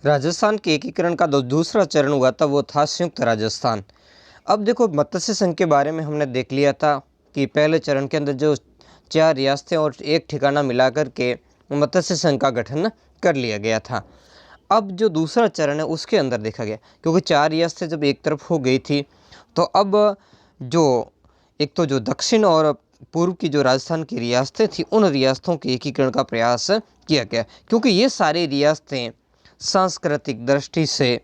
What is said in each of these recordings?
राजस्थान के एकीकरण का जो दूसरा चरण हुआ था वो था संयुक्त राजस्थान। अब देखो, मत्स्य संघ के बारे में हमने देख लिया था कि पहले चरण के अंदर जो 4 रियासतें और एक ठिकाना मिलाकर के मत्स्य संघ का गठन कर लिया गया था। अब जो दूसरा चरण है उसके अंदर देखा गया, क्योंकि 4 रियासतें जब एक तरफ हो गई थी तो अब जो एक तो जो दक्षिण और पूर्व की जो राजस्थान की रियासतें थी उन रियासतों के एकीकरण का प्रयास किया गया, क्योंकि ये सारी रियासतें सांस्कृतिक दृष्टि से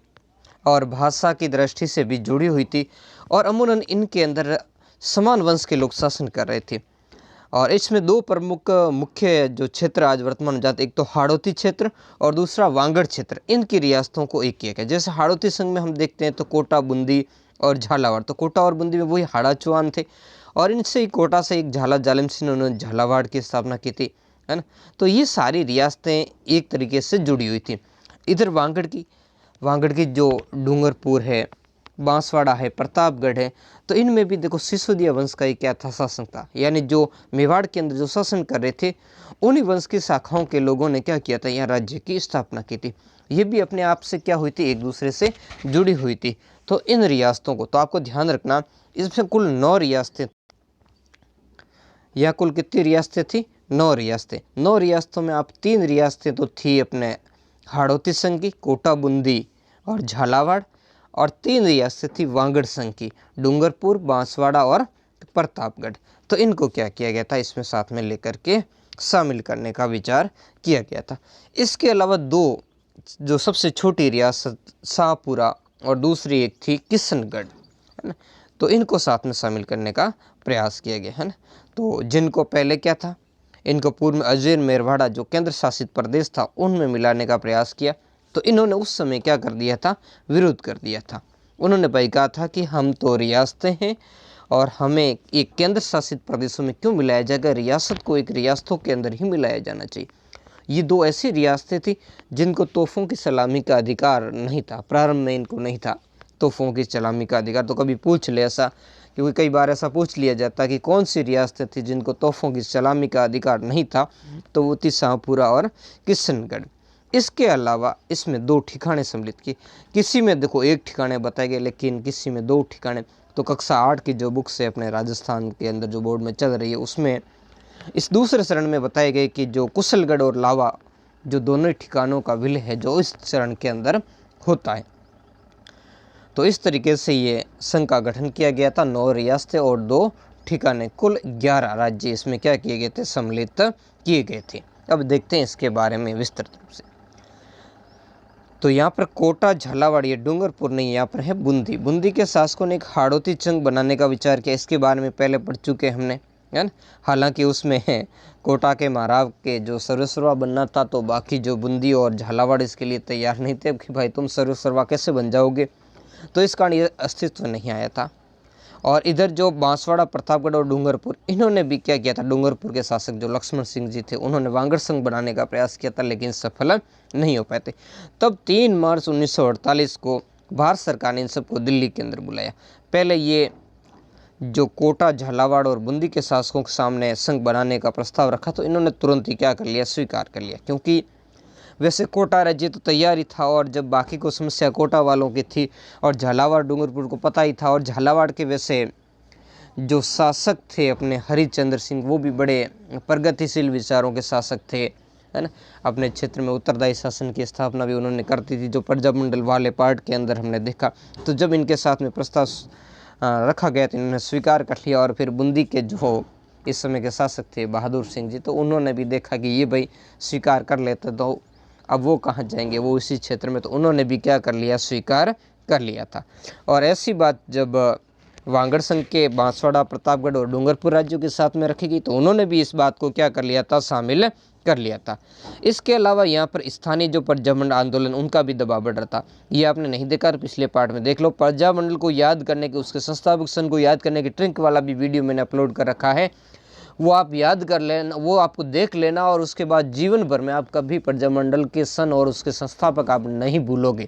और भाषा की दृष्टि से भी जुड़ी हुई थी और अमूमन इनके अंदर समान वंश के लोग शासन कर रहे थे। और इसमें दो प्रमुख मुख्य जो क्षेत्र आज वर्तमान जाते, एक तो हाड़ौती क्षेत्र और दूसरा वांगड़ क्षेत्र, इनकी रियासतों को एक किया गया। जैसे हाड़ौती संघ में हम देखते हैं तो कोटा, बूंदी और झालावाड़, तो कोटा और बूंदी में वही हाड़ा चौहान थे और इनसे ही कोटा से एक झाला जालिम सिंह ने झालावाड़ की स्थापना की थी, है ना। तो ये सारी रियासतें एक तरीके से जुड़ी हुई थी। इधर वांगड़ की जो डूंगरपुर है, बांसवाड़ा है, प्रतापगढ़ है, तो इनमें भी देखो सिसोदिया वंश का एक क्या था, शासन था। यानी जो मेवाड़ के अंदर जो शासन कर रहे थे उन्हीं वंश की शाखाओं के लोगों ने क्या किया था, यहाँ राज्य की स्थापना की थी। ये भी अपने आप से क्या हुई थी, एक दूसरे से जुड़ी हुई थी। तो इन रियासतों को तो आपको ध्यान रखना, इसमें कुल 9 रियासतें, या कुल कितनी रियासतें थी, 9 रियासतें। 9 रियासतों में आप 3 रियासतें तो थी अपने हाड़ौती संघ की, कोटा, बूंदी और झालावाड़, और 3 रियासतें थी वांगड़ संघ की, डूंगरपुर, बांसवाड़ा और प्रतापगढ़। तो इनको क्या किया गया था, इसमें साथ में लेकर के शामिल करने का विचार किया गया था। इसके अलावा दो जो सबसे छोटी रियासत शाहपुरा और दूसरी एक थी किशनगढ़, है ना, तो इनको साथ में शामिल करने का प्रयास किया गया, है ना। तो जिनको पहले क्या था, इनको पूर्व में अजमेर, मेरवाड़ा जो केंद्र शासित प्रदेश था उनमें मिलाने का प्रयास किया। तो इन्होंने उस समय क्या कर दिया था, विरोध कर दिया था। उन्होंने भाई कहा था कि हम तो रियासतें हैं और हमें एक केंद्र शासित प्रदेशों में क्यों मिलाया जाएगा, रियासत को एक रियासतों के अंदर ही मिलाया जाना चाहिए। ये दो ऐसी रियासतें थी जिनको तोहफों की सलामी का अधिकार नहीं था, प्रारंभ में इनको नहीं था तोहफों की सलामी का अधिकार। तो कभी पूछ ले ऐसा, क्योंकि कई बार ऐसा पूछ लिया जाता कि कौन सी रियासतें थी जिनको तोहफों की सलामी का अधिकार नहीं था, तो वो थी शाहपुरा और किशनगढ़। इसके अलावा इसमें 2 ठिकाने सम्मिलित किए। किसी में देखो 1 ठिकाने बताए गए, लेकिन किसी में 2 ठिकाने। तो कक्षा 8 की जो बुक्स है अपने राजस्थान के अंदर जो बोर्ड में चल रही है, उसमें इस दूसरे चरण में बताए गए कि जो कुशलगढ़ और लावा, जो दोनों ठिकानों का विलय है जो इस चरण के अंदर होता है। तो इस तरीके से ये संघ का गठन किया गया था। 9 रियासतें और 2 ठिकाने, कुल 11 राज्य इसमें क्या किए गए थे, सम्मिलित किए गए थे। अब देखते हैं इसके बारे में विस्तृत रूप से। तो यहाँ पर कोटा, झालावाड़, ये डूंगरपुर नहीं, यहाँ पर है बूंदी। बूंदी के शासकों ने एक हाड़ौती संघ बनाने का विचार किया। इसके बारे में पहले पढ़ चुके हमने, है ना। हालांकि उसमें है कोटा के महाराव के जो सर्वेसर्वा बनना था, तो बाकी जो बूंदी और झालावाड़ इसके लिए तैयार नहीं थे कि भाई तुम सर्वेसर्वा कैसे बन जाओगे, तो इस कारण ये अस्तित्व नहीं आया था। और इधर जो बांसवाड़ा, प्रतापगढ़ और डूंगरपुर, इन्होंने भी क्या किया था, डूंगरपुर के शासक जो लक्ष्मण सिंह जी थे उन्होंने वांगड़ संघ बनाने का प्रयास किया था, लेकिन सफल नहीं हो पाए थे। तब 3 मार्च 1948 को भारत सरकार ने इन सबको दिल्ली के अंदर बुलाया। पहले ये जो कोटा, झालावाड़ और बूंदी के शासकों के सामने संघ बनाने का प्रस्ताव रखा, तो इन्होंने तुरंत ही क्या कर लिया, स्वीकार कर लिया। क्योंकि वैसे कोटा राज्य तो तैयार ही था, और जब बाकी को समस्या कोटा वालों की थी और झालावाड़, डूंगरपुर को पता ही था, और झालावाड़ के वैसे जो शासक थे अपने हरिश्चंद्र सिंह, वो भी बड़े प्रगतिशील विचारों के शासक थे, है ना। अपने क्षेत्र में उत्तरदायी शासन की स्थापना भी उन्होंने करती थी, जो प्रजामंडल वाले पार्ट के अंदर हमने देखा। तो जब इनके साथ में प्रस्ताव रखा गया तो इन्होंने स्वीकार कर लिया। और फिर बूंदी के जो इस समय के शासक थे बहादुर सिंह जी, तो उन्होंने भी देखा कि ये भाई स्वीकार कर लेते तो अब वो कहाँ जाएंगे, वो इसी क्षेत्र में, तो उन्होंने भी क्या कर लिया, स्वीकार कर लिया था। और ऐसी बात जब वांगड़ संघ के बांसवाड़ा, प्रतापगढ़ और डूंगरपुर राज्यों के साथ में रखी गई, तो उन्होंने भी इस बात को क्या कर लिया था, शामिल कर लिया था। इसके अलावा यहाँ पर स्थानीय जो प्रजामंडल आंदोलन, उनका भी दबाव बढ़ रहा था। ये आपने नहीं देखा, पिछले पार्ट में देख लो। प्रजामंडल को याद करने के, उसके संस्थापक सन को याद करने की ट्रिक वाला भी वीडियो मैंने अपलोड कर रखा है, वो आप याद कर लेना, वो आपको देख लेना, और उसके बाद जीवन भर में आप कभी प्रजामंडल के सन और उसके संस्थापक आप नहीं भूलोगे।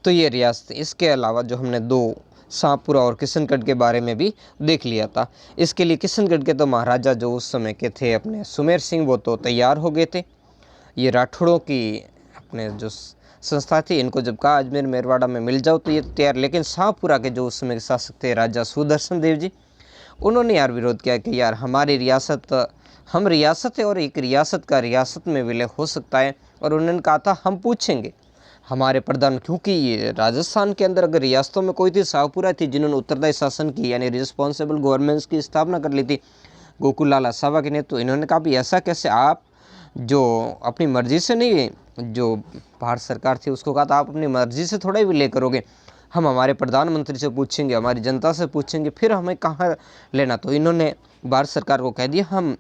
तो ये रियासत, इसके अलावा जो हमने 2 शाहपुरा और किशनगढ़ के बारे में भी देख लिया था। इसके लिए किशनगढ़ के तो महाराजा जो उस समय के थे अपने सुमेर सिंह, वो तो तैयार हो गए थे। ये राठौड़ों की अपने जो संस्था थी, इनको जब कहा अजमेर मेरवाड़ा में मिल जाओ तो ये तैयार, लेकिन शाहपुरा के जो उस समय के शासक थे राजा सुदर्शन देव जी, उन्होंने यार विरोध किया कि यार हमारी रियासत, हम रियासत है और एक रियासत का रियासत में विलय हो सकता है। और उन्होंने कहा था हम पूछेंगे हमारे प्रधान, क्योंकि ये राजस्थान के अंदर अगर रियासतों में कोई थी, शाहपुरा थी जिन्होंने उत्तरदायी शासन की यानी रिस्पॉन्सिबल गवर्नेंस की स्थापना कर ली थी गोकुल लाला सावा के ने। तो इन्होंने कहा भी ऐसा कैसे, आप जो अपनी मर्जी से नहीं, जो भारत सरकार थी उसको कहा था आप अपनी मर्जी से थोड़ा ही विलय करोगे, हम हमारे प्रधानमंत्री से पूछेंगे, हमारी जनता से पूछेंगे, फिर हमें कहाँ लेना। तो इन्होंने भारत सरकार को कह दिया हम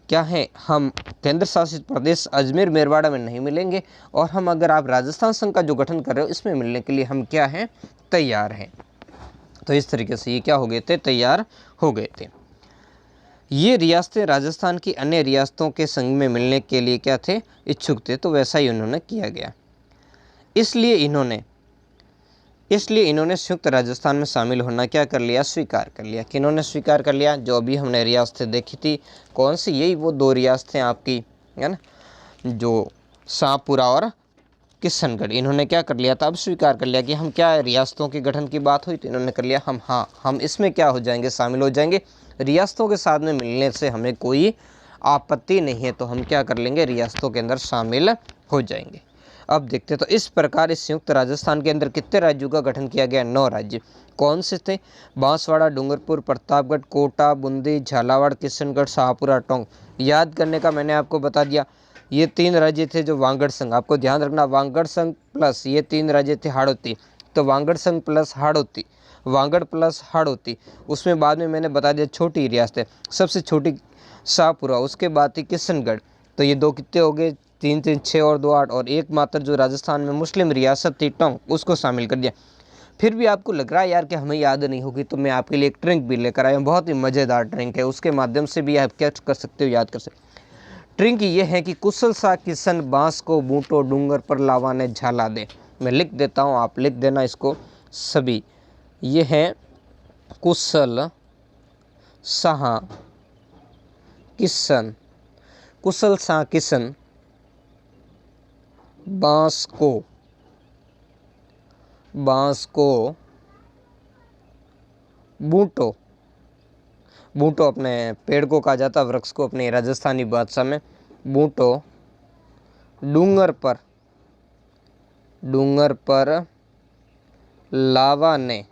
क्या है, हम केंद्र शासित प्रदेश अजमेर मेरवाड़ा में नहीं मिलेंगे, और हम अगर आप राजस्थान संघ का जो गठन कर रहे हो इसमें मिलने के लिए हम क्या हैं, तैयार हैं। तो इस तरीके से ये क्या हो गए थे, तैयार हो गए थे। ये रियासतें राजस्थान की अन्य रियासतों के संग में मिलने के लिए क्या थे, इच्छुक थे। तो वैसा ही उन्होंने किया गया। इसलिए इन्होंने संयुक्त राजस्थान में शामिल होना क्या कर लिया, स्वीकार कर लिया। किन्होंने स्वीकार कर लिया, जो अभी हमने रियासतें देखी थी, कौन सी, यही वो दो रियासतें आपकी, है ना, जो शाहपुरा और किशनगढ़। इन्होंने क्या कर लिया था, अब स्वीकार कर लिया कि हम क्या रियासतों के गठन की बात हुई तो इन्होंने कर लिया हम इसमें क्या हो जाएंगे, शामिल हो जाएंगे, रियासतों के साथ में मिलने से हमें कोई आपत्ति नहीं है, तो हम क्या कर लेंगे, रियासतों के अंदर शामिल हो जाएंगे। अब देखते तो इस प्रकार इस संयुक्त राजस्थान के अंदर कितने राज्यों का गठन किया गया, 9 राज्य। कौन से थे, बांसवाड़ा, डूंगरपुर, प्रतापगढ़, कोटा, बूंदी, झालावाड़, किशनगढ़, शाहपुरा, टोंक। याद करने का मैंने आपको बता दिया, ये 3 राज्य थे जो वांगड़ संघ, आपको ध्यान रखना, वांगड़ संघ प्लस ये 3 राज्य थे हाड़ौती, तो वांगड़ संघ प्लस हाड़ौती, वांगड़ प्लस हाड़ौती। उसमें बाद में मैंने बता दिया छोटी रियासत है, सबसे छोटी शाहपुरा, उसके बाद थी किशनगढ़। तो ये 2 कितने हो गए, 3 3 6 और 2 8, और एक मात्र जो राजस्थान में मुस्लिम रियासत थी टोंक, उसको शामिल कर दिया। फिर भी आपको लग रहा है यार कि हमें याद नहीं होगी, तो मैं आपके लिए एक ट्रिक भी लेकर आया हूँ, बहुत ही मज़ेदार ट्रिक है, उसके माध्यम से भी आप क्या कर सकते हो, याद कर सकते हो। ट्रिक ये है कि कुशल सा किशन बांस को बूटो डूंगर पर लावा ने झाला दे। मैं लिख देता हूँ, आप लिख देना इसको सभी। ये है कुशल शाह किशन, कुशल शाह किशन बांस को बूटो, बूटो अपने पेड़ को कहा जाता, वृक्ष को अपने राजस्थानी भाषा में बूटो, डूंगर पर लावा ने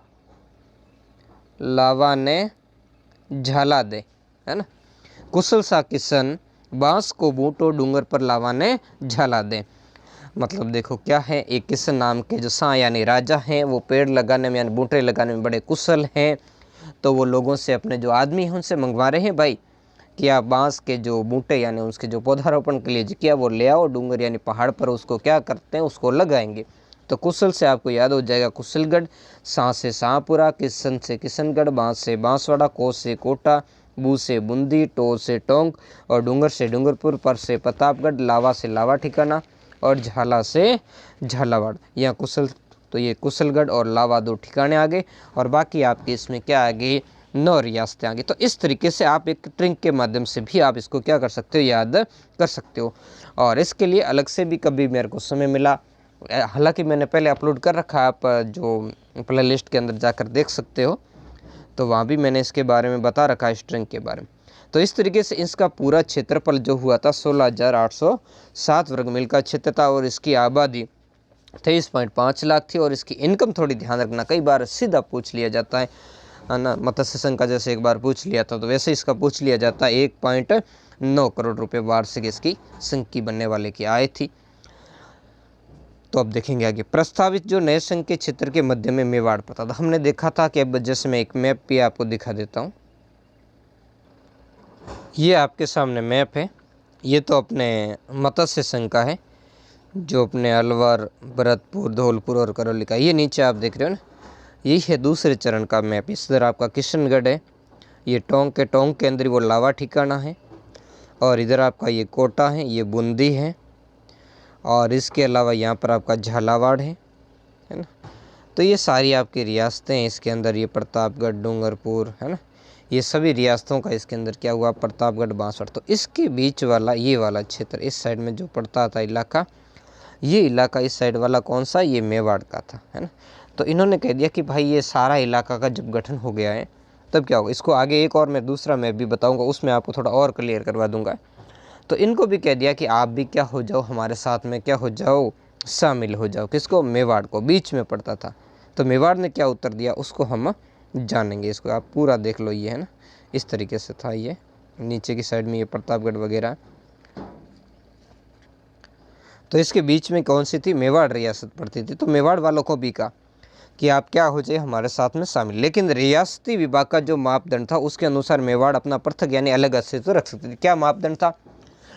झाला दे, है ना। कुशल सा किशन बांस को बूटो डूंगर पर लावा ने झाला दे। मतलब देखो क्या है, एक किशन नाम के जो शाह यानी राजा हैं, वो पेड़ लगाने में यानी बूटे लगाने में बड़े कुशल हैं। तो वो लोगों से, अपने जो आदमी हैं उनसे मंगवा रहे हैं भाई कि आप बांस के जो बूटे यानी उसके जो पौधारोपण के लिए किया वो ले आओ डूंगर यानी पहाड़ पर, उसको क्या करते हैं, उसको लगाएंगे। तो कुशल से आपको याद हो जाएगा कुशलगढ़, शाह से शाहपुरा, किशन से किशनगढ़, बांस से बांसवाड़ा, को से कोटा, बू से बूंदी, टो से टोंक, और डूंगर से डूंगरपुर, पर से प्रतापगढ़, लावा से लावा ठिकाना, और झाला से झालावाड़। यहाँ कुशल, तो ये कुशलगढ़ और लावा 2 ठिकाने आ गए, और बाकी आपके इसमें क्या आ गई, 9 रियासतें आ गई। तो इस तरीके से आप एक ट्रिक के माध्यम से भी आप इसको क्या कर सकते हो, याद कर सकते हो। और इसके लिए अलग से भी कभी मेरे को समय मिला, हालांकि मैंने पहले अपलोड कर रखा है, आप जो प्ले लिस्ट के अंदर जाकर देख सकते हो, तो वहाँ भी मैंने इसके बारे में बता रखा है, इस ट्रिक के बारे में। तो इस तरीके से इसका पूरा क्षेत्रफल जो हुआ था 16,807 वर्ग मील का क्षेत्र था, और इसकी आबादी 23.5 लाख थी। और इसकी इनकम थोड़ी ध्यान रखना, कई बार सीधा पूछ लिया जाता है ना, मत्स्य संघ का जैसे एक बार पूछ लिया था, तो वैसे इसका पूछ लिया जाता है। 1.9 करोड़ रुपए वार्षिक इसकी संघ की बनने वाले की आय थी। तो अब देखेंगे आगे, प्रस्तावित जो नए संघ के क्षेत्र के मध्य में मेवाड़ पड़ता था। हमने देखा था कि अब जैसे मैं एक मैप भी आपको दिखा देता हूँ, ये आपके सामने मैप है, ये तो अपने मत्स्य संघ का है, जो अपने अलवर, भरतपुर, धौलपुर और करौली का, ये नीचे आप देख रहे हो ना, यही है दूसरे चरण का मैप। इस तरह आपका किशनगढ़ है, ये टोंक के अंदर वो लावा ठिकाना है, और इधर आपका ये कोटा है, ये बूंदी है, और इसके अलावा यहाँ पर आपका झालावाड़ है ना। तो ये सारी आपकी रियासतें हैं इसके अंदर, ये प्रतापगढ़, डूंगरपुर, है ना, ये सभी रियासतों का इसके अंदर क्या हुआ, प्रतापगढ़, बांसवाड़ा। तो इसके बीच वाला ये वाला क्षेत्र, इस साइड में जो पड़ता था इलाका, ये इलाका इस साइड वाला कौन सा, ये मेवाड़ का था, है ना। तो इन्होंने कह दिया कि भाई ये सारा इलाका का जब गठन हो गया है तब क्या होगा। इसको आगे एक और मैं दूसरा मैप भी बताऊंगा, उसमें आपको थोड़ा और क्लियर करवा दूंगा। तो इनको भी कह दिया कि आप भी क्या हो जाओ, हमारे साथ में क्या हो जाओ, शामिल हो जाओ। किसको, मेवाड़ को, बीच में पड़ता था। तो मेवाड़ ने क्या उत्तर दिया उसको हम जानेंगे। इसको आप पूरा देख लो, ये है ना, इस तरीके से था। ये नीचे की साइड में ये प्रतापगढ़ वगैरह, तो इसके बीच में कौन सी थी, मेवाड़ रियासत पड़ती थी। तो मेवाड़ वालों को भी कहा कि आप क्या हो जाए हमारे साथ में शामिल। लेकिन रियासती विभाग का जो मापदंड था उसके अनुसार मेवाड़ अपना पृथक यानी अलग अस्तित्व रख सकती थी। क्या मापदंड था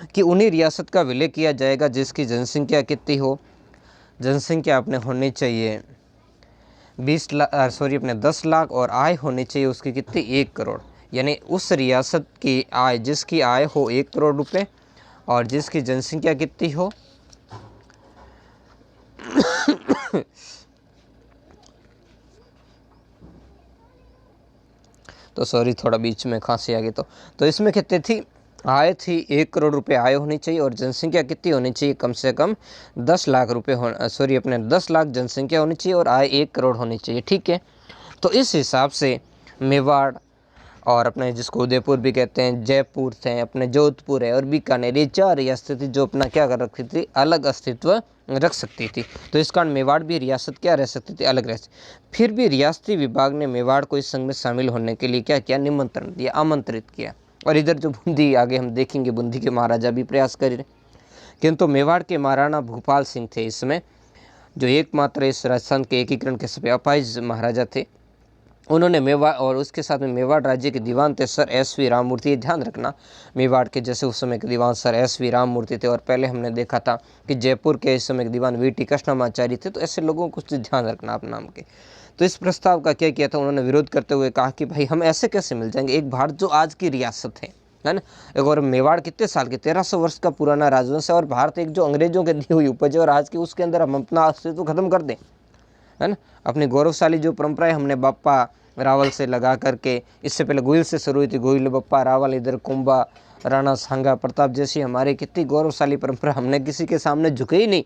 कि उन्हीं रियासत का विलय किया जाएगा जिसकी जनसंख्या कितनी हो, जनसंख्या अपने होनी चाहिए 10 लाख, और आय होनी चाहिए उसकी कितनी, 1 करोड़। यानी उस रियासत की आय, जिसकी आय हो 1 करोड़ रुपए और जिसकी जनसंख्या कितनी हो तो सॉरी, थोड़ा बीच में खांसी आ गई। तो इसमें कितनी थी, आय थी 1 करोड़ रुपए आय होनी चाहिए, और जनसंख्या कितनी होनी चाहिए, कम से कम 10 लाख रुपए 10 लाख जनसंख्या होनी चाहिए और आय 1 करोड़ होनी चाहिए। ठीक है। तो इस हिसाब से मेवाड़ और अपने जिसको उदयपुर भी कहते हैं, जयपुर थे, अपने जोधपुर है और बीकानेर, ये 4 रियासतें थी जो अपना क्या कर रखती थी, अलग अस्तित्व रख सकती थी। तो इस कारण मेवाड़ भी रियासत क्या रह सकती थी, अलग रह सकती। फिर भी रियासती विभाग ने मेवाड़ को इस संघ में शामिल होने के लिए क्या किया, निमंत्रण दिया, आमंत्रित किया। और इधर जो बूंदी, आगे हम देखेंगे बूंदी के महाराजा भी प्रयास कर रहे, किंतु मेवाड़ के महाराणा भूपाल सिंह थे इसमें, जो एकमात्र इस राजस्थान के एकीकरण के सभी अपाहिज महाराजा थे। उन्होंने मेवाड़ और उसके साथ में मेवाड़ राज्य के दीवान थे सर एस.वी. राममूर्ति। ध्यान रखना, मेवाड़ के जैसे उस समय के दीवान सर एस.वी. राममूर्ति थे, और पहले हमने देखा था कि जयपुर के इस समय के दीवान वी.टी. कृष्णमाचारी थे। तो ऐसे लोगों को ध्यान रखना आप नाम के। तो इस प्रस्ताव का क्या किया था, उन्होंने विरोध करते हुए कहा कि भाई हम ऐसे कैसे मिल जाएंगे, एक भारत जो आज की रियासत है ना। एक और मेवाड़ कितने साल के, 1300 वर्ष का पुराना राजवंश है, और भारत एक जो अंग्रेजों के दी हुई उपज है, और आज की उसके अंदर हम अपना अस्तित्व खत्म कर दें, है ना। अपनी गौरवशाली जो परंपराएं हमने बापा रावल से लगा करके, इससे पहले गोइल से शुरू हुई थी, गोइल बप्पा रावल, इधर कुंभा राणा सांगा प्रताप जैसी हमारी कितनी गौरवशाली परंपरा, हमने किसी के सामने झुके ही नहीं।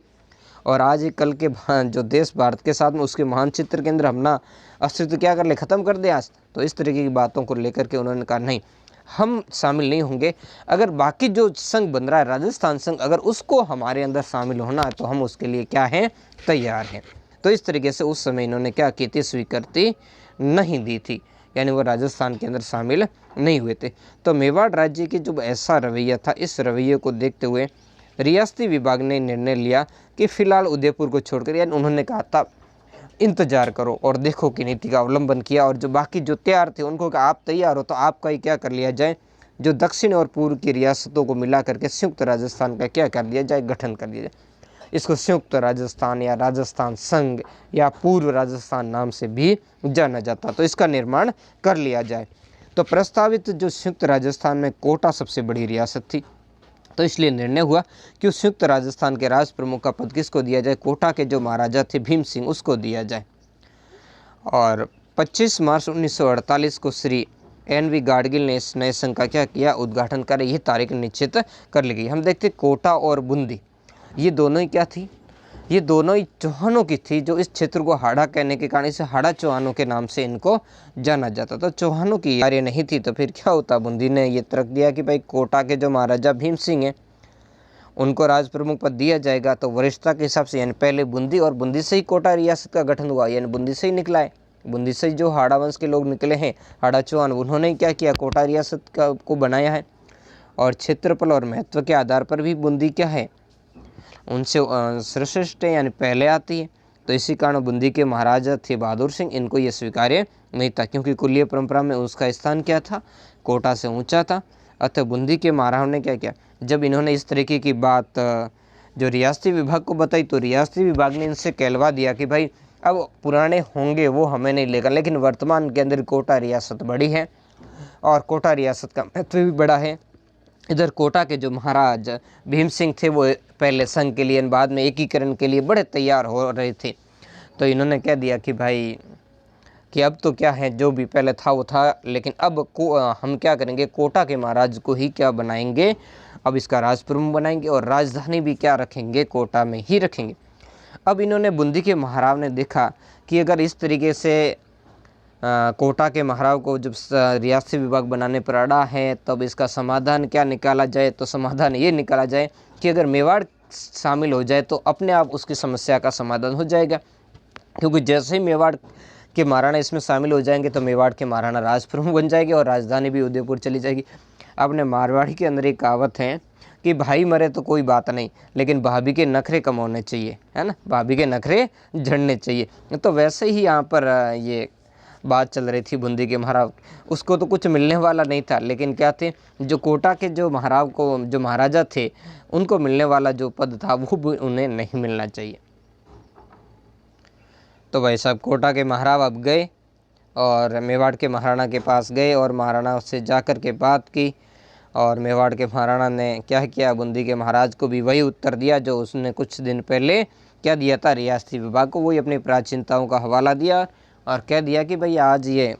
और आज एक कल के जो देश भारत के साथ में उसके मानचित्र के अंदर हमने अस्तित्व क्या कर ले, खत्म कर दे आज। तो इस तरीके की बातों को लेकर के उन्होंने कहा नहीं, हम शामिल नहीं होंगे। अगर बाकी जो संघ बन रहा है राजस्थान संघ, अगर उसको हमारे अंदर शामिल होना है तो हम उसके लिए क्या हैं, तैयार हैं। तो इस तरीके से उस समय इन्होंने क्या की थी, स्वीकृति नहीं दी थी, यानी वो राजस्थान के अंदर शामिल नहीं हुए थे। तो मेवाड़ राज्य की जो ऐसा रवैया था, इस रवैये को देखते हुए रियासती विभाग ने निर्णय लिया कि फिलहाल उदयपुर को छोड़कर, यानी उन्होंने कहा था इंतजार करो और देखो की नीति का अवलंबन किया। और जो बाकी जो तैयार थे उनको कहा आप तैयार हो तो आपका ही क्या कर लिया जाए, जो दक्षिण और पूर्व की रियासतों को मिला करके संयुक्त राजस्थान का क्या कर लिया जाए, गठन कर लिया जाए। इसको संयुक्त राजस्थान या राजस्थान संघ या पूर्व राजस्थान नाम से भी जाना जाता, तो इसका निर्माण कर लिया जाए। तो प्रस्तावित जो संयुक्त राजस्थान में कोटा सबसे बड़ी रियासत थी, तो इसलिए निर्णय हुआ कि उस संयुक्त राजस्थान के राज प्रमुख का पद किसको दिया जाए, कोटा के जो महाराजा थे भीम सिंह, उसको दिया जाए। और 25 मार्च 1948 को श्री एन.वी. गाडगिल ने इस नए संघ का क्या किया, उद्घाटन कर, यह तारीख निश्चित कर ली गई। हम देखते कोटा और बूंदी, ये दोनों ही क्या थी, ये दोनों ही चौहानों की थी, जो इस क्षेत्र को हाड़ा कहने के कारण इसे हाड़ा चौहानों के नाम से इनको जाना जाता था। चौहानों की कार्य नहीं थी, तो फिर क्या होता, बूंदी ने ये तर्क दिया कि भाई कोटा के जो महाराजा भीम सिंह हैं उनको राज प्रमुख पद दिया जाएगा। तो वरिष्ठता के हिसाब से, यानी पहले बूंदी, और बूंदी से ही कोटा रियासत का गठन हुआ, यानी बूंदी से ही निकला है। बूंदी से ही जो हाड़ा वंश के लोग निकले हैं, हाड़ा चौहान, उन्होंने क्या किया, कोटा रियासत को बनाया है। और क्षेत्रफल और महत्व के आधार पर भी बूंदी क्या है, उनसे श्रेष्ठ है, यानी पहले आती है। तो इसी कारण बूंदी के महाराजा थे बहादुर सिंह, इनको ये स्वीकार्य नहीं था, क्योंकि कुलीय परंपरा में उसका स्थान क्या था, कोटा से ऊंचा था। अतः बूंदी के महाराजाओं ने क्या किया, जब इन्होंने इस तरीके की बात जो रियासती विभाग को बताई, तो रियासती विभाग ने इनसे कहलवा दिया कि भाई अब पुराने होंगे वो हमें नहीं लेगा, लेकिन वर्तमान के अंदर कोटा रियासत बड़ी है और कोटा रियासत का महत्व भी बड़ा है। इधर कोटा के जो महाराज भीम सिंह थे वो पहले संघ के लिए, बाद में एकीकरण के लिए बड़े तैयार हो रहे थे। तो इन्होंने कह दिया कि भाई कि अब तो क्या है, जो भी पहले था वो था, लेकिन अब हम क्या करेंगे, कोटा के महाराज को ही क्या बनाएंगे, अब इसका राज प्रमुख बनाएंगे और राजधानी भी क्या रखेंगे, कोटा में ही रखेंगे। अब इन्होंने बूंदी के महाराव ने देखा कि अगर इस तरीके से कोटा के महाराव को जब रियासती विभाग बनाने पर अड़ा है, तब इसका समाधान क्या निकाला जाए। तो समाधान ये निकाला जाए कि अगर मेवाड़ शामिल हो जाए तो अपने आप उसकी समस्या का समाधान हो जाएगा, क्योंकि जैसे ही मेवाड़ के महाराणा इसमें शामिल हो जाएंगे तो मेवाड़ के महाराणा राज प्रमुख बन जाएंगे और राजधानी भी उदयपुर चली जाएगी। अपने मारवाड़ी के अंदर एक कहावत है कि भाई मरे तो कोई बात नहीं, लेकिन भाभी के नखरे कम होने चाहिए, है ना, भाभी के नखरे झड़ने चाहिए। तो वैसे ही यहाँ पर ये बात चल रही थी बूंदी के महाराव। उसको तो कुछ मिलने वाला नहीं था, लेकिन क्या थे, जो कोटा के जो महाराव को, जो महाराजा थे, उनको मिलने वाला जो पद था वो भी उन्हें नहीं मिलना चाहिए। तो भाई साहब कोटा के महाराव अब गए और मेवाड़ के महाराणा के पास गए और महाराणा से जाकर के बात की, और मेवाड़ के महाराणा ने क्या किया, बूंदी के महाराज को भी वही उत्तर दिया जो उसने कुछ दिन पहले क्या दिया था, रियासती विभाग को। वही अपनी प्राचीनताओं का हवाला दिया और कह दिया कि भाई आज ये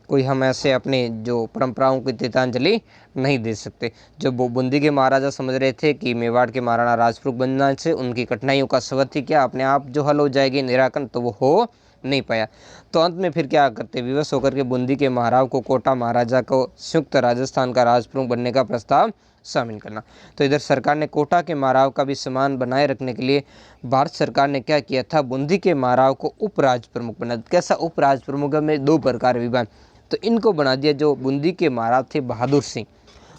कोई हम ऐसे अपनी जो परंपराओं की तितांजलि नहीं दे सकते। जो बूंदी के महाराजा समझ रहे थे कि मेवाड़ के महाराणा राजप्रमुख बनने से उनकी कठिनाइयों का स्वत ही क्या अपने आप जो हल हो जाएगी, निराकरण, तो वो हो नहीं पाया। तो अंत में फिर क्या करते, विवश होकर के बूंदी के महाराव को कोटा महाराजा को संयुक्त राजस्थान का राजप्रमुख बनने का प्रस्ताव शामिल करना। तो इधर सरकार ने कोटा के महाराव का भी सम्मान बनाए रखने के लिए भारत सरकार ने क्या किया था, बूंदी के महाराव को उपराज प्रमुख बना। कैसा उपराज प्रमुख में 2 प्रकार विभाग, तो इनको बना दिया। जो बूंदी के महाराव थे बहादुर सिंह,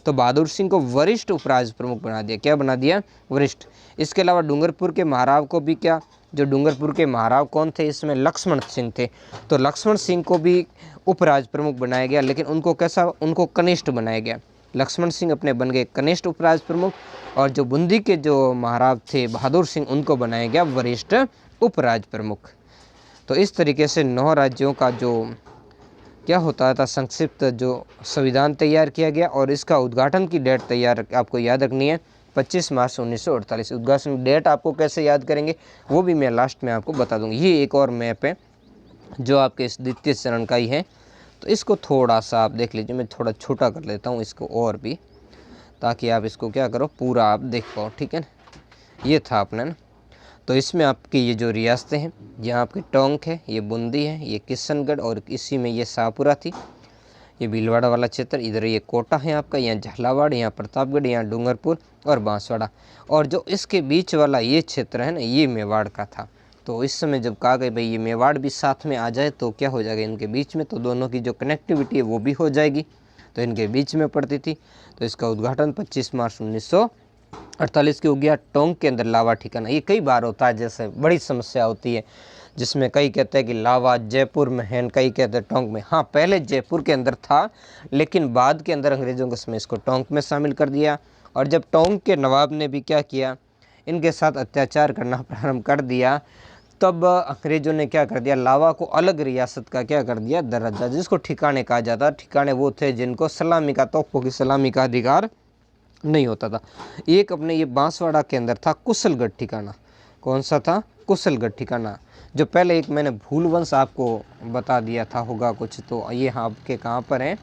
तो बहादुर सिंह को वरिष्ठ उपराज प्रमुख बना दिया। क्या बना दिया, वरिष्ठ। इसके अलावा डूंगरपुर के महाराव को भी क्या, जो डूंगरपुर के महाराव कौन थे, इसमें लक्ष्मण सिंह थे, तो लक्ष्मण सिंह को भी उपराज प्रमुख बनाया गया, लेकिन उनको कैसा, उनको कनिष्ठ बनाया गया। लक्ष्मण सिंह अपने बन गए कनिष्ठ उपराज प्रमुख, और जो बूंदी के जो महाराव थे बहादुर सिंह, उनको बनाया गया वरिष्ठ उपराज प्रमुख। तो इस तरीके से 9 राज्यों का जो क्या होता था संक्षिप्त जो संविधान तैयार किया गया, और इसका उद्घाटन की डेट तैयार आपको याद रखनी है, 25 मार्च 1948। उद्घाटन डेट आपको कैसे याद करेंगे वो भी मैं लास्ट में आपको बता दूंगी। ये एक और मैप है जो आपके इस द्वितीय चरण का ही है, तो इसको थोड़ा सा आप देख लीजिए। मैं थोड़ा छोटा कर लेता हूँ इसको और भी, ताकि आप इसको क्या करो, पूरा आप देख पाओ, ठीक है ना। ये था अपने ना, तो इसमें आपकी ये जो रियासतें हैं, यहाँ आपकी टोंक है, ये बूंदी है, ये किशनगढ़, और इसी में ये शाहपुरा थी, ये भीलवाड़ा वाला क्षेत्र, इधर ये कोटा है आपका, यहाँ झालावाड़, यहाँ प्रतापगढ़, यहाँ डूंगरपुर और बांसवाड़ा, और जो इसके बीच वाला ये क्षेत्र है ना, ये मेवाड़ का था। तो इस समय जब कहा गया भाई ये मेवाड़ भी साथ में आ जाए तो क्या हो जाएगा इनके बीच में, तो दोनों की जो कनेक्टिविटी है वो भी हो जाएगी, तो इनके बीच में पड़ती थी। तो इसका उद्घाटन 25 मार्च 1948 की हो गया। टोंक के अंदर लावा ठिकाना, ये कई बार होता है, जैसे बड़ी समस्या होती है, जिसमें कई कहते हैं कि लावा जयपुर में है, कई कहते हैं टोंक में। हाँ, पहले जयपुर के अंदर था, लेकिन बाद के अंदर अंग्रेज़ों के समय इसको टोंक में शामिल कर दिया। और जब टोंक के नवाब ने भी क्या किया, इनके साथ अत्याचार करना प्रारंभ कर दिया, तब अंग्रेज़ों ने क्या कर दिया, लावा को अलग रियासत का क्या कर दिया, दर्जा, जिसको ठिकाने कहा जाता। ठिकाने वो थे जिनको सलामी का, तोपों की सलामी का अधिकार नहीं होता था। एक अपने ये बांसवाड़ा के अंदर था कुशलगढ़ ठिकाना। कौन सा था, कुशलगढ़ ठिकाना, जो पहले एक मैंने भूलवंश आपको बता दिया था होगा कुछ, तो ये आपके कहाँ पर है,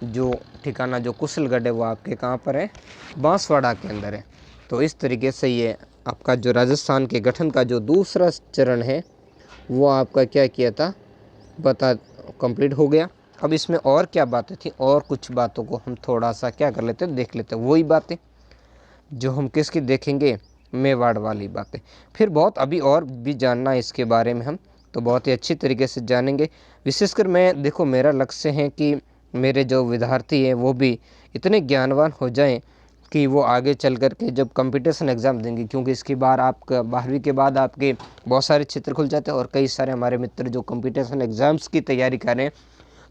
जो ठिकाना जो कुशलगढ़ है वो आपके कहाँ पर है, बांसवाड़ा के अंदर है। तो इस तरीके से ये आपका जो राजस्थान के गठन का जो दूसरा चरण है वो आपका क्या किया था, बता कंप्लीट हो गया। अब इसमें और क्या बातें थी, और कुछ बातों को हम थोड़ा सा क्या कर लेते हैं, देख लेते हैं। वही बातें जो हम किसकी देखेंगे, मेवाड़ वाली बातें। फिर बहुत अभी और भी जानना है इसके बारे में, हम तो बहुत ही अच्छी तरीके से जानेंगे। विशेषकर मैं देखो, मेरा लक्ष्य है कि मेरे जो विद्यार्थी हैं वो भी इतने ज्ञानवान हो जाएं कि वो आगे चल कर के जब कंपटीशन एग्ज़ाम देंगे, क्योंकि इसके बाद आपका 12वीं के बाद आपके बहुत सारे क्षेत्र खुल जाते हैं, और कई सारे हमारे मित्र जो कंपटीशन एग्ज़ाम्स की तैयारी कर रहे हैं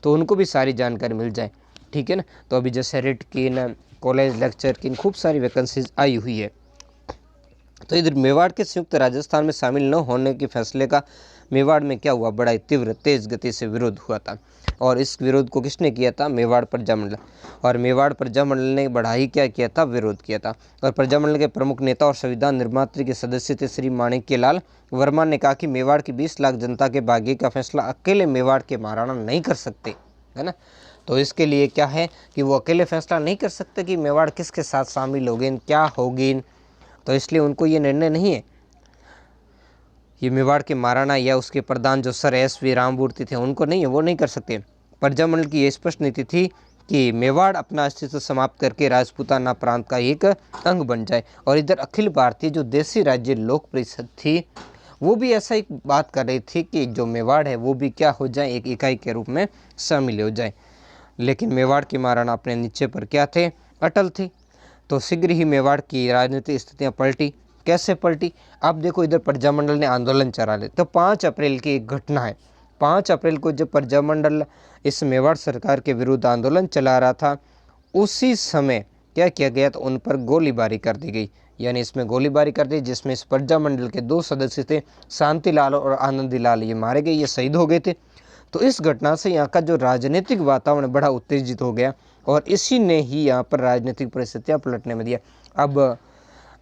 तो उनको भी सारी जानकारी मिल जाए, ठीक है ना। तो अभी जैसे रिट की न, कॉलेज लेक्चर की खूब सारी वैकेंसीज आई हुई है। तो इधर मेवाड़ के संयुक्त राजस्थान में शामिल न होने के फैसले का मेवाड़ में क्या हुआ, बड़ा ही तीव्र तेज गति से विरोध हुआ था। और इस विरोध को किसने किया था, मेवाड़ प्रजामंडल। और मेवाड़ प्रजामंडल ने बड़ा ही क्या किया था, विरोध किया था। और प्रजामंडल के प्रमुख नेता और संविधान निर्मात्री के सदस्य थे श्री माणिक्यलाल वर्मा ने कहा कि मेवाड़ की 20 लाख जनता के भाग्य का फैसला अकेले मेवाड़ के महाराणा नहीं कर सकते, है ना। तो इसके लिए क्या है कि वो अकेले फैसला नहीं कर सकते कि मेवाड़ किसके साथ शामिल होगी, क्या होगी। तो इसलिए उनको ये निर्णय नहीं है, ये मेवाड़ के महाराणा या उसके प्रधान जो सर SV राममूर्ति थे उनको नहीं है, वो नहीं कर सकते। प्रजामंडल की ये स्पष्ट नीति थी कि मेवाड़ अपना अस्तित्व समाप्त करके राजपूताना प्रांत का एक अंग बन जाए। और इधर अखिल भारतीय जो देसी राज्य लोक परिषद थी वो भी ऐसा एक बात कर रही थी कि जो मेवाड़ है वो भी क्या हो जाए, एक इकाई के रूप में शामिल हो जाए। लेकिन मेवाड़ के महाराणा अपने नीचे पर क्या थे, अटल थे। तो शीघ्र ही मेवाड़ की राजनीतिक स्थितियाँ पलटी। कैसे पलटी, अब देखो इधर प्रजामंडल ने आंदोलन चला ले। तो 5 अप्रैल की एक घटना है। 5 अप्रैल को जब प्रजामंडल इस मेवाड़ सरकार के विरुद्ध आंदोलन चला रहा था, उसी समय क्या किया गया, तो उन पर गोलीबारी कर दी गई। यानी इसमें गोलीबारी कर दी, जिसमें इस प्रजामंडल के 2 सदस्य थे, शांतिलाल और आनंदीलाल, ये मारे गए, ये शहीद हो गए थे। तो इस घटना से यहाँ का जो राजनीतिक वातावरण बड़ा उत्तेजित हो गया और इसी ने ही यहाँ पर राजनीतिक परिस्थितियाँ पलटने में दिया। अब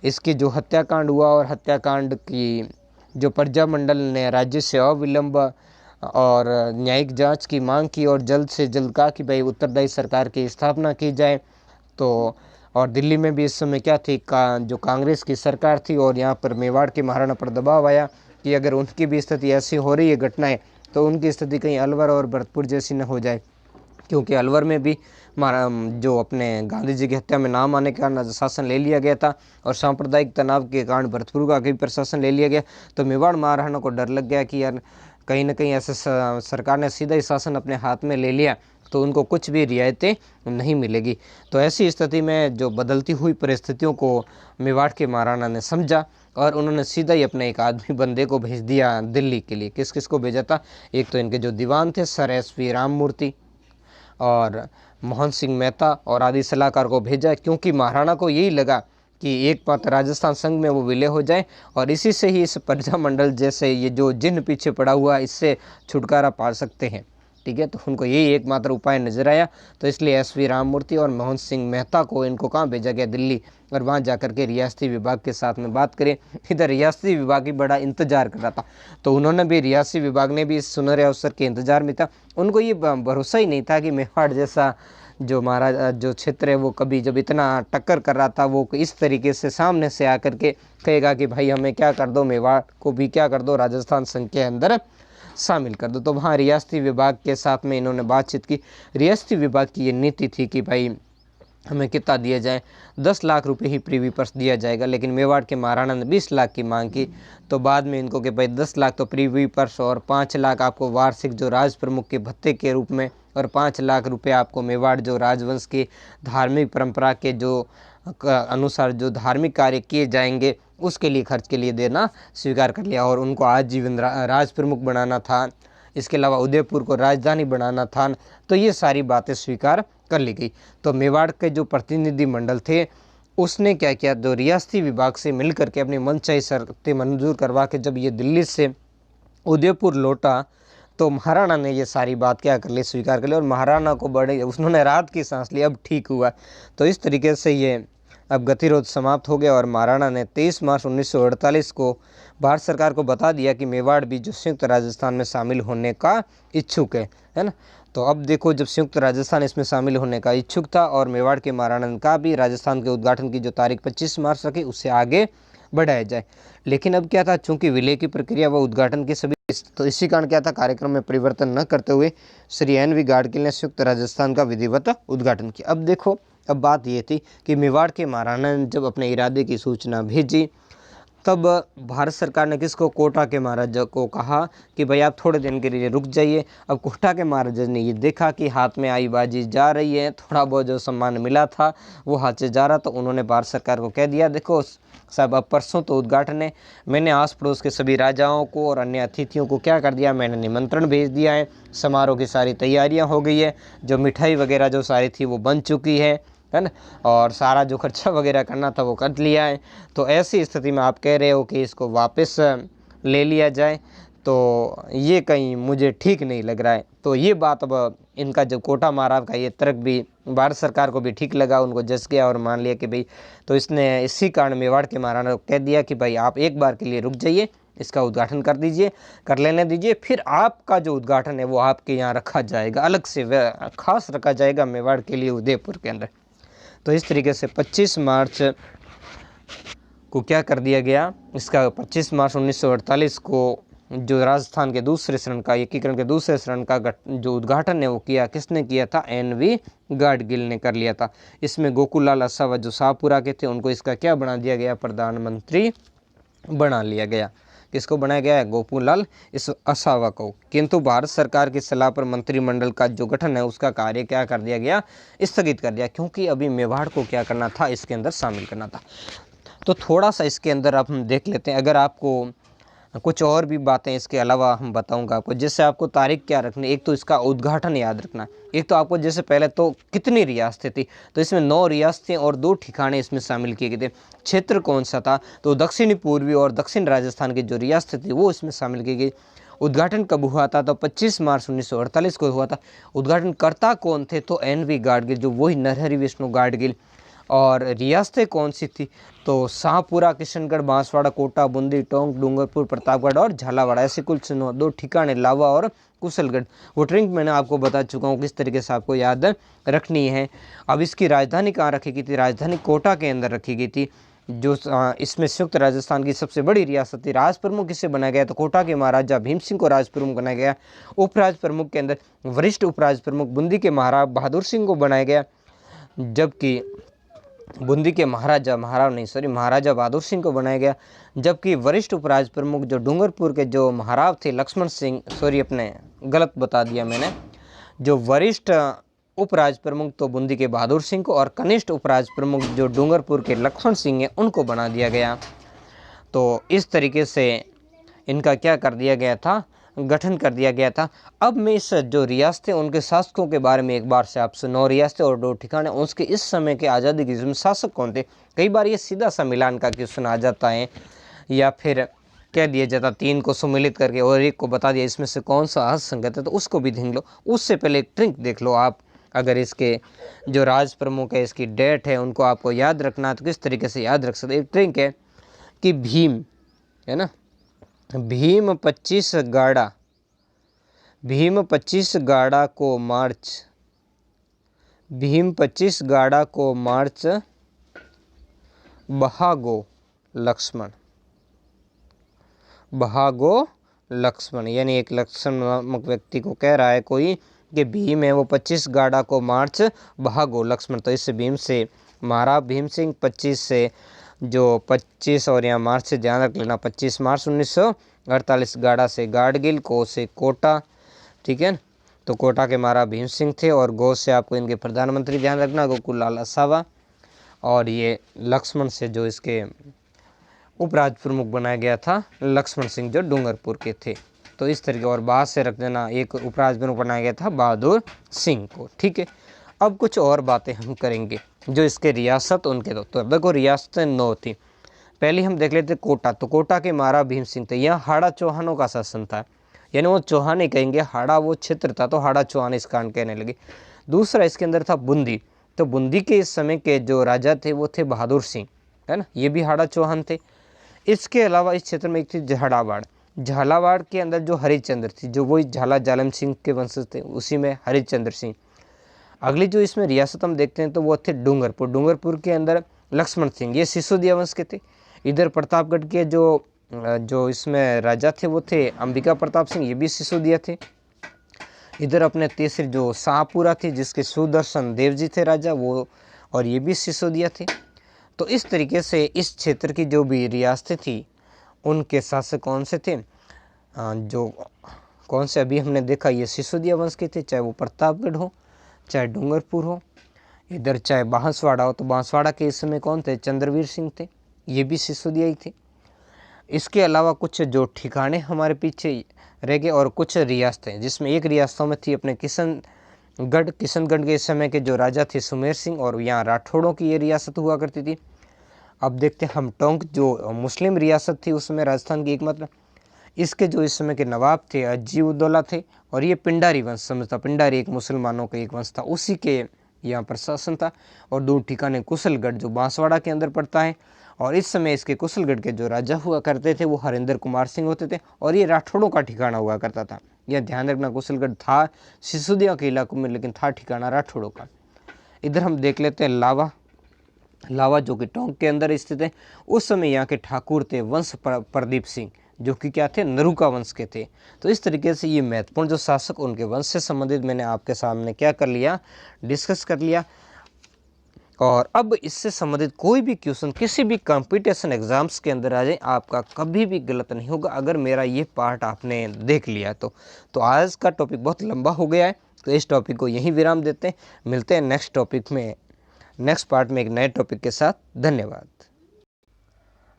इसकी जो हत्याकांड हुआ और हत्याकांड की जो प्रजामंडल ने राज्य से अविलंब और न्यायिक जांच की मांग की और जल्द से जल्द कहा कि भाई उत्तरदायी सरकार की स्थापना की जाए। तो और दिल्ली में भी इस समय क्या थी, जो कांग्रेस की सरकार थी, और यहाँ पर मेवाड़ के महाराणा पर दबाव आया कि अगर उनकी भी स्थिति ऐसी हो रही है घटनाएं, तो उनकी स्थिति कहीं अलवर और भरतपुर जैसी न हो जाए। क्योंकि अलवर में भी जो अपने गांधी जी की हत्या में नाम आने के कारण शासन ले लिया गया था और सांप्रदायिक तनाव के कारण भरतपुर का भी प्रशासन ले लिया गया। तो मेवाड़ महाराणा को डर लग गया कि यार कहीं ना कहीं ऐसे सरकार ने सीधा ही शासन अपने हाथ में ले लिया तो उनको कुछ भी रियायतें नहीं मिलेगी। तो ऐसी स्थिति में जो बदलती हुई परिस्थितियों को मेवाड़ के महाराणा ने समझा और उन्होंने सीधा ही अपने एक आदमी बंदे को भेज दिया दिल्ली के लिए। किस किस को भेजा था, एक तो इनके जो दीवान थे सर SV राममूर्ति और मोहन सिंह मेहता और आदि सलाहकार को भेजा, क्योंकि महाराणा को यही लगा कि एक मात्र राजस्थान संघ में वो विलय हो जाए और इसी से ही इस प्रजामंडल जैसे ये जो जिन पीछे पड़ा हुआ इससे छुटकारा पा सकते हैं। ठीक है, तो उनको यही एकमात्र उपाय नजर आया। तो इसलिए SV राममूर्ति और मोहन सिंह मेहता को इनको कहाँ भेजा गया, दिल्ली, और वहाँ जाकर के रियासती विभाग के साथ में बात करें। इधर रियासती विभाग ही बड़ा इंतजार कर रहा था, तो उन्होंने भी, रियासती विभाग ने भी इस सुनहरे अवसर के इंतजार में था। उनको ये भरोसा ही नहीं था कि मेवाड़ जैसा जो महाराज जो क्षेत्र है वो कभी जब इतना टक्कर कर रहा था वो इस तरीके से सामने से आकर के कहेगा कि भाई हमें क्या कर दो, मेवाड़ को भी क्या कर दो, राजस्थान संघ के अंदर शामिल कर दो। तो वहाँ रियासती विभाग के साथ में इन्होंने बातचीत की। रियासती विभाग की ये नीति थी कि भाई हमें कितना दिया जाए, 10 लाख रुपए ही प्रीवी पर्स दिया जाएगा। लेकिन मेवाड़ के महाराणा ने 20 लाख की मांग की। तो बाद में इनको कि भाई 10 लाख तो प्रीवी पर्स और 5 लाख आपको वार्षिक जो राज प्रमुख के भत्ते के रूप में और 5 लाख रुपए आपको मेवाड़ जो राजवंश की धार्मिक परंपरा के जो अनुसार जो धार्मिक कार्य किए जाएंगे उसके लिए खर्च के लिए देना स्वीकार कर लिया। और उनको आजीवन राज प्रमुख बनाना था, इसके अलावा उदयपुर को राजधानी बनाना था। तो ये सारी बातें स्वीकार कर ली गई। तो मेवाड़ के जो प्रतिनिधि मंडल थे उसने क्या किया, जो रियासती विभाग से मिलकर के अपनी मनचाही शर्तें मंजूर करवा के जब ये दिल्ली से उदयपुर लौटा तो महाराणा ने ये सारी बात क्या कर ली, स्वीकार कर ली। और महाराणा को बड़े उन्होंने राहत की सांस ली, अब ठीक हुआ। तो इस तरीके से ये अब गतिरोध समाप्त हो गया और महाराणा ने 23 मार्च 1948 को भारत सरकार को बता दिया कि मेवाड़ भी जो संयुक्त राजस्थान में शामिल होने का इच्छुक है ना। तो अब देखो, जब संयुक्त राजस्थान इसमें शामिल होने का इच्छुक था और मेवाड़ के महाराणा का भी राजस्थान के उद्घाटन की जो तारीख 25 मार्च रखी उससे आगे बढ़ाया जाए। लेकिन अब क्या था, चूंकि विलय की प्रक्रिया व उद्घाटन के सभी, तो इसी कारण क्या था, कार्यक्रम में परिवर्तन न करते हुए श्री NV गाडगिल ने संयुक्त राजस्थान का विधिवत उद्घाटन किया। अब देखो, अब बात ये थी कि मेवाड़ के महाराणा ने जब अपने इरादे की सूचना भेजी तब भारत सरकार ने किसको, कोटा के महाराजा को कहा कि भाई आप थोड़े दिन के लिए रुक जाइए। अब कोटा के महाराजा ने ये देखा कि हाथ में आई बाजी जा रही है, थोड़ा बहुत जो सम्मान मिला था वो हाथ से जा रहा, तो उन्होंने भारत सरकार को कह दिया, देखो साहब अब परसों तो उद्घाटन है, मैंने आस पड़ोस के सभी राजाओं को और अन्य अतिथियों को क्या कर दिया, मैंने निमंत्रण भेज दिया है, समारोह की सारी तैयारियां हो गई है, जो मिठाई वगैरह जो सारी थी वो बन चुकी है ना, और सारा जो खर्चा वगैरह करना था वो कर लिया है। तो ऐसी स्थिति में आप कह रहे हो कि इसको वापस ले लिया जाए, तो ये कहीं मुझे ठीक नहीं लग रहा है। तो ये बात अब इनका जब कोटा महाराज का ये तर्क भी भारत सरकार को भी ठीक लगा, उनको जस गया और मान लिया कि भाई, तो इसने इसी कारण मेवाड़ के महाराणा को कह दिया कि भाई आप एक बार के लिए रुक जाइए, इसका उद्घाटन कर दीजिए, कर लेने दीजिए, फिर आपका जो उद्घाटन है वो आपके यहाँ रखा जाएगा, अलग से खास रखा जाएगा मेवाड़ के लिए उदयपुर के अंदर। तो इस तरीके से 25 मार्च को क्या कर दिया गया, इसका 25 मार्च 1948 को जो राजस्थान के दूसरे चरण का, एकीकरण के दूसरे चरण का जो उद्घाटन है वो किया, किसने किया था, एन.वी. गाडगिल ने कर लिया था। इसमें गोकुललाल असावा जो शाहपुरा के थे उनको इसका क्या बना दिया गया, प्रधानमंत्री बना लिया गया। किसको बनाया गया है, गोकुललाल इस असावा को। किंतु भारत सरकार की सलाह पर मंत्रिमंडल का जो गठन है उसका कार्य क्या कर दिया गया, स्थगित कर दिया, क्योंकि अभी मेवाड़ को क्या करना था, इसके अंदर शामिल करना था। तो थोड़ा सा इसके अंदर आप हम देख लेते हैं। अगर आपको कुछ और भी बातें इसके अलावा हम बताऊंगा आपको, जैसे आपको तारीख क्या रखनी, एक तो इसका उद्घाटन याद रखना, एक तो आपको जैसे पहले तो कितनी रियासतें थी, तो इसमें 9 रियासतें और 2 ठिकाने इसमें शामिल किए गए थे। क्षेत्र कौन सा था, तो दक्षिणी पूर्वी और दक्षिण राजस्थान की जो रियासतें थी वो इसमें शामिल की गई। उद्घाटन कब हुआ था, तो 25 मार्च 1948 को हुआ था। उद्घाटनकर्ता कौन थे, तो एन.वी. गाडगिल, जो वही नरहरि विष्णु गाडगिल। और रियासतें कौन सी थी, तो शाहपुरा, किशनगढ़, बांसवाड़ा, कोटा, बूंदी, टोंक, डूंगरपुर, प्रतापगढ़ और झालावाड़, ऐसे कुल 2 ठिकाने, लावा और कुशलगढ़। वो ट्रिंक मैंने आपको बता चुका हूँ किस तरीके से आपको याद रखनी है। अब इसकी राजधानी कहाँ रखी गई थी, राजधानी कोटा के अंदर रखी गई थी। जो इसमें संयुक्त राजस्थान की सबसे बड़ी रियासत थी। राज प्रमुख किसे बनाया गया, तो कोटा के महाराजा भीम सिंह को राज प्रमुख बनाया गया। उपराज प्रमुख के अंदर वरिष्ठ उपराज प्रमुख बूंदी के महाराज बहादुर सिंह को बनाया गया, जबकि बूंदी के महाराजा बहादुर सिंह को बनाया गया। जबकि वरिष्ठ उपराज प्रमुख जो डूंगरपुर के जो महाराज थे लक्ष्मण सिंह, अपने गलत बता दिया मैंने, जो वरिष्ठ उपराज प्रमुख तो बूंदी के बहादुर सिंह को और कनिष्ठ उपराज प्रमुख जो डूंगरपुर के लक्ष्मण सिंह है उनको बना दिया गया। तो इस तरीके से इनका क्या कर दिया गया था, गठन कर दिया गया था। अब मैं इस जो रियासतें उनके शासकों के बारे में एक बार से आपसे 9 रियासतें और 2 ठिकाने, उसके इस समय के आज़ादी के शासक कौन थे। कई बार ये सीधा सा मिलान का क्वेश्चन आ जाता है, या फिर कह दिया जाता 3 को सम्मिलित करके और एक को बता दिया इसमें से कौन सा असंगत है, तो उसको भी देख लो। उससे पहले एक ट्रिक देख लो आप, अगर इसके जो राज प्रमुख है, इसकी डेट है, उनको आपको याद रखना है तो किस तरीके से याद रख सकते। एक ट्रिक है कि भीम है ना, भीम 25 गाड़ा को मार्च बहागो लक्ष्मण, यानी एक लक्ष्मण नामक व्यक्ति को कह रहा है कोई कि भीम है वो 25 गाड़ा को मार्च बहागो लक्ष्मण। तो इससे भीम से महाराज भीम सिंह 25 से जो 25 और यहाँ मार्च से ध्यान रख लेना, 25 मार्च 1948, गाड़ा से गाडगिल, को से कोटा, ठीक है। तो कोटा के महाराज भीम सिंह थे और गो से आपको इनके प्रधानमंत्री ध्यान रखना, गोकुललाल असावा। और ये लक्ष्मण से जो इसके उपराज प्रमुख बनाया गया था लक्ष्मण सिंह जो डूंगरपुर के थे। तो इस तरीके, और बाद से रख देना एक उपराज प्रमुख बनाया गया था बहादुर सिंह को, ठीक है। अब कुछ और बातें हम करेंगे जो इसके रियासत उनके तो देखो रियासतें 9 थी। पहले हम देख लेते कोटा। तो कोटा के महाराज भीम सिंह थे। यहाँ हाड़ा चौहानों का शासन था, यानी वो चौहान ही कहेंगे, हाड़ा वो क्षेत्र था तो हाड़ा चौहान इस कारण कहने लगे। दूसरा इसके अंदर था बूंदी। तो बूंदी के इस समय के जो राजा थे वो थे बहादुर सिंह, है ना, ये भी हाड़ा चौहान थे। इसके अलावा इस क्षेत्र में एक थी झालावाड़। झालावाड़ के अंदर जो हरिश्चंद्र थी, जो वही झाला जालम सिंह के वंशज थे, उसी में हरिश्चंद्र सिंह। अगली जो इसमें रियासत हम देखते हैं तो वो थे डूंगरपुर। डूंगरपुर के अंदर लक्ष्मण सिंह, ये सिसोदिया वंश के थे। इधर प्रतापगढ़ के जो इसमें राजा थे वो थे अंबिका प्रताप सिंह, ये भी सिसोदिया थे। इधर अपने तीसरी जो शाहपुरा थी जिसके सुदर्शन देव जी थे राजा, वो, और ये भी सिसोदिया थे। तो इस तरीके से इस क्षेत्र की जो भी रियासतें थी उनके शासक कौन से थे, जो कौन से अभी हमने देखा ये सिसोदिया वंश के थे, चाहे वो प्रतापगढ़ हो, चाहे डूंगरपुर हो, इधर चाहे बांसवाड़ा हो। तो बांसवाड़ा के इस समय कौन थे, चंद्रवीर सिंह थे, ये भी सिसोदिया ही थे। इसके अलावा कुछ जो ठिकाने हमारे पीछे रह गए और कुछ रियासतें, जिसमें एक रियासतों में थी अपने किशनगढ़ के समय के जो राजा थे सुमेर सिंह, और यहाँ राठौड़ों की ये रियासत हुआ करती थी। अब देखते हैं हम टोंक, जो मुस्लिम रियासत थी उसमें राजस्थान की एकमात्र, इसके जो इस समय के नवाब थे अजीब उद्दौला थे, और ये पिंडारी वंश समझता, पिंडारी एक मुसलमानों का एक वंश था, उसी के यहाँ प्रशासन था, और 2 ठिकाने कुशलगढ़ जो बांसवाड़ा के अंदर पड़ता है, और इस समय इसके कुशलगढ़ के जो राजा हुआ करते थे वो हरिंदर कुमार सिंह होते थे, और ये राठौड़ों का ठिकाना हुआ करता था। यह ध्यान रखना, कुशलगढ़ था सिसोदिया के इलाकों में, लेकिन था ठिकाना राठौड़ों का। इधर हम देख लेते हैं लावा जो कि टोंक के अंदर स्थित है। उस समय यहाँ के ठाकुर थे वंश प्रदीप सिंह, जो कि क्या थे, नरूका वंश के थे। तो इस तरीके से ये महत्वपूर्ण जो शासक उनके वंश से संबंधित मैंने आपके सामने क्या कर लिया, डिस्कस कर लिया। और अब इससे संबंधित कोई भी क्वेश्चन किसी भी कंपटीशन एग्जाम्स के अंदर आ जाए, आपका कभी भी गलत नहीं होगा अगर मेरा ये पार्ट आपने देख लिया तो आज का टॉपिक बहुत लंबा हो गया है, तो इस टॉपिक को यहीं विराम देते हैं। मिलते हैं नेक्स्ट टॉपिक में, नेक्स्ट पार्ट में एक नए टॉपिक के साथ। धन्यवाद।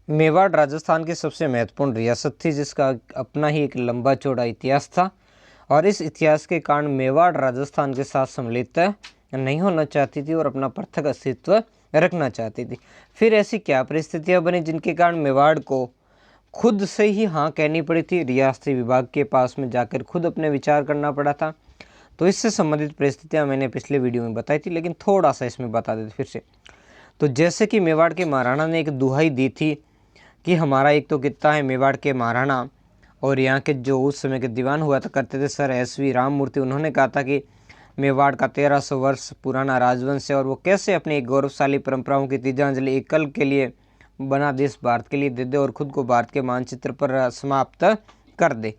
मेवाड़ राजस्थान की सबसे महत्वपूर्ण रियासत थी, जिसका अपना ही एक लंबा चौड़ा इतिहास था, और इस इतिहास के कारण मेवाड़ राजस्थान के साथ सम्मिलित नहीं होना चाहती थी और अपना पृथक अस्तित्व रखना चाहती थी। फिर ऐसी क्या परिस्थितियां बनी जिनके कारण मेवाड़ को खुद से ही हाँ कहनी पड़ी थी, रियासती विभाग के पास में जाकर खुद अपने विचार करना पड़ा था। तो इससे संबंधित परिस्थितियां मैंने पिछले वीडियो में बताई थी, लेकिन थोड़ा सा इसमें बता देते फिर से। तो जैसे कि मेवाड़ के महाराणा ने एक दुहाई दी थी कि हमारा एक तो कितना है मेवाड़ के महाराणा, और यहाँ के जो उस समय के दीवान हुआ था करते थे सर SV राममूर्ति, उन्होंने कहा था कि मेवाड़ का 1300 वर्ष पुराना राजवंश है और वो कैसे अपनी गौरवशाली परंपराओं की तीजांजलि एक कल के लिए बना देश भारत के लिए दे दे और खुद को भारत के मानचित्र पर समाप्त कर दे।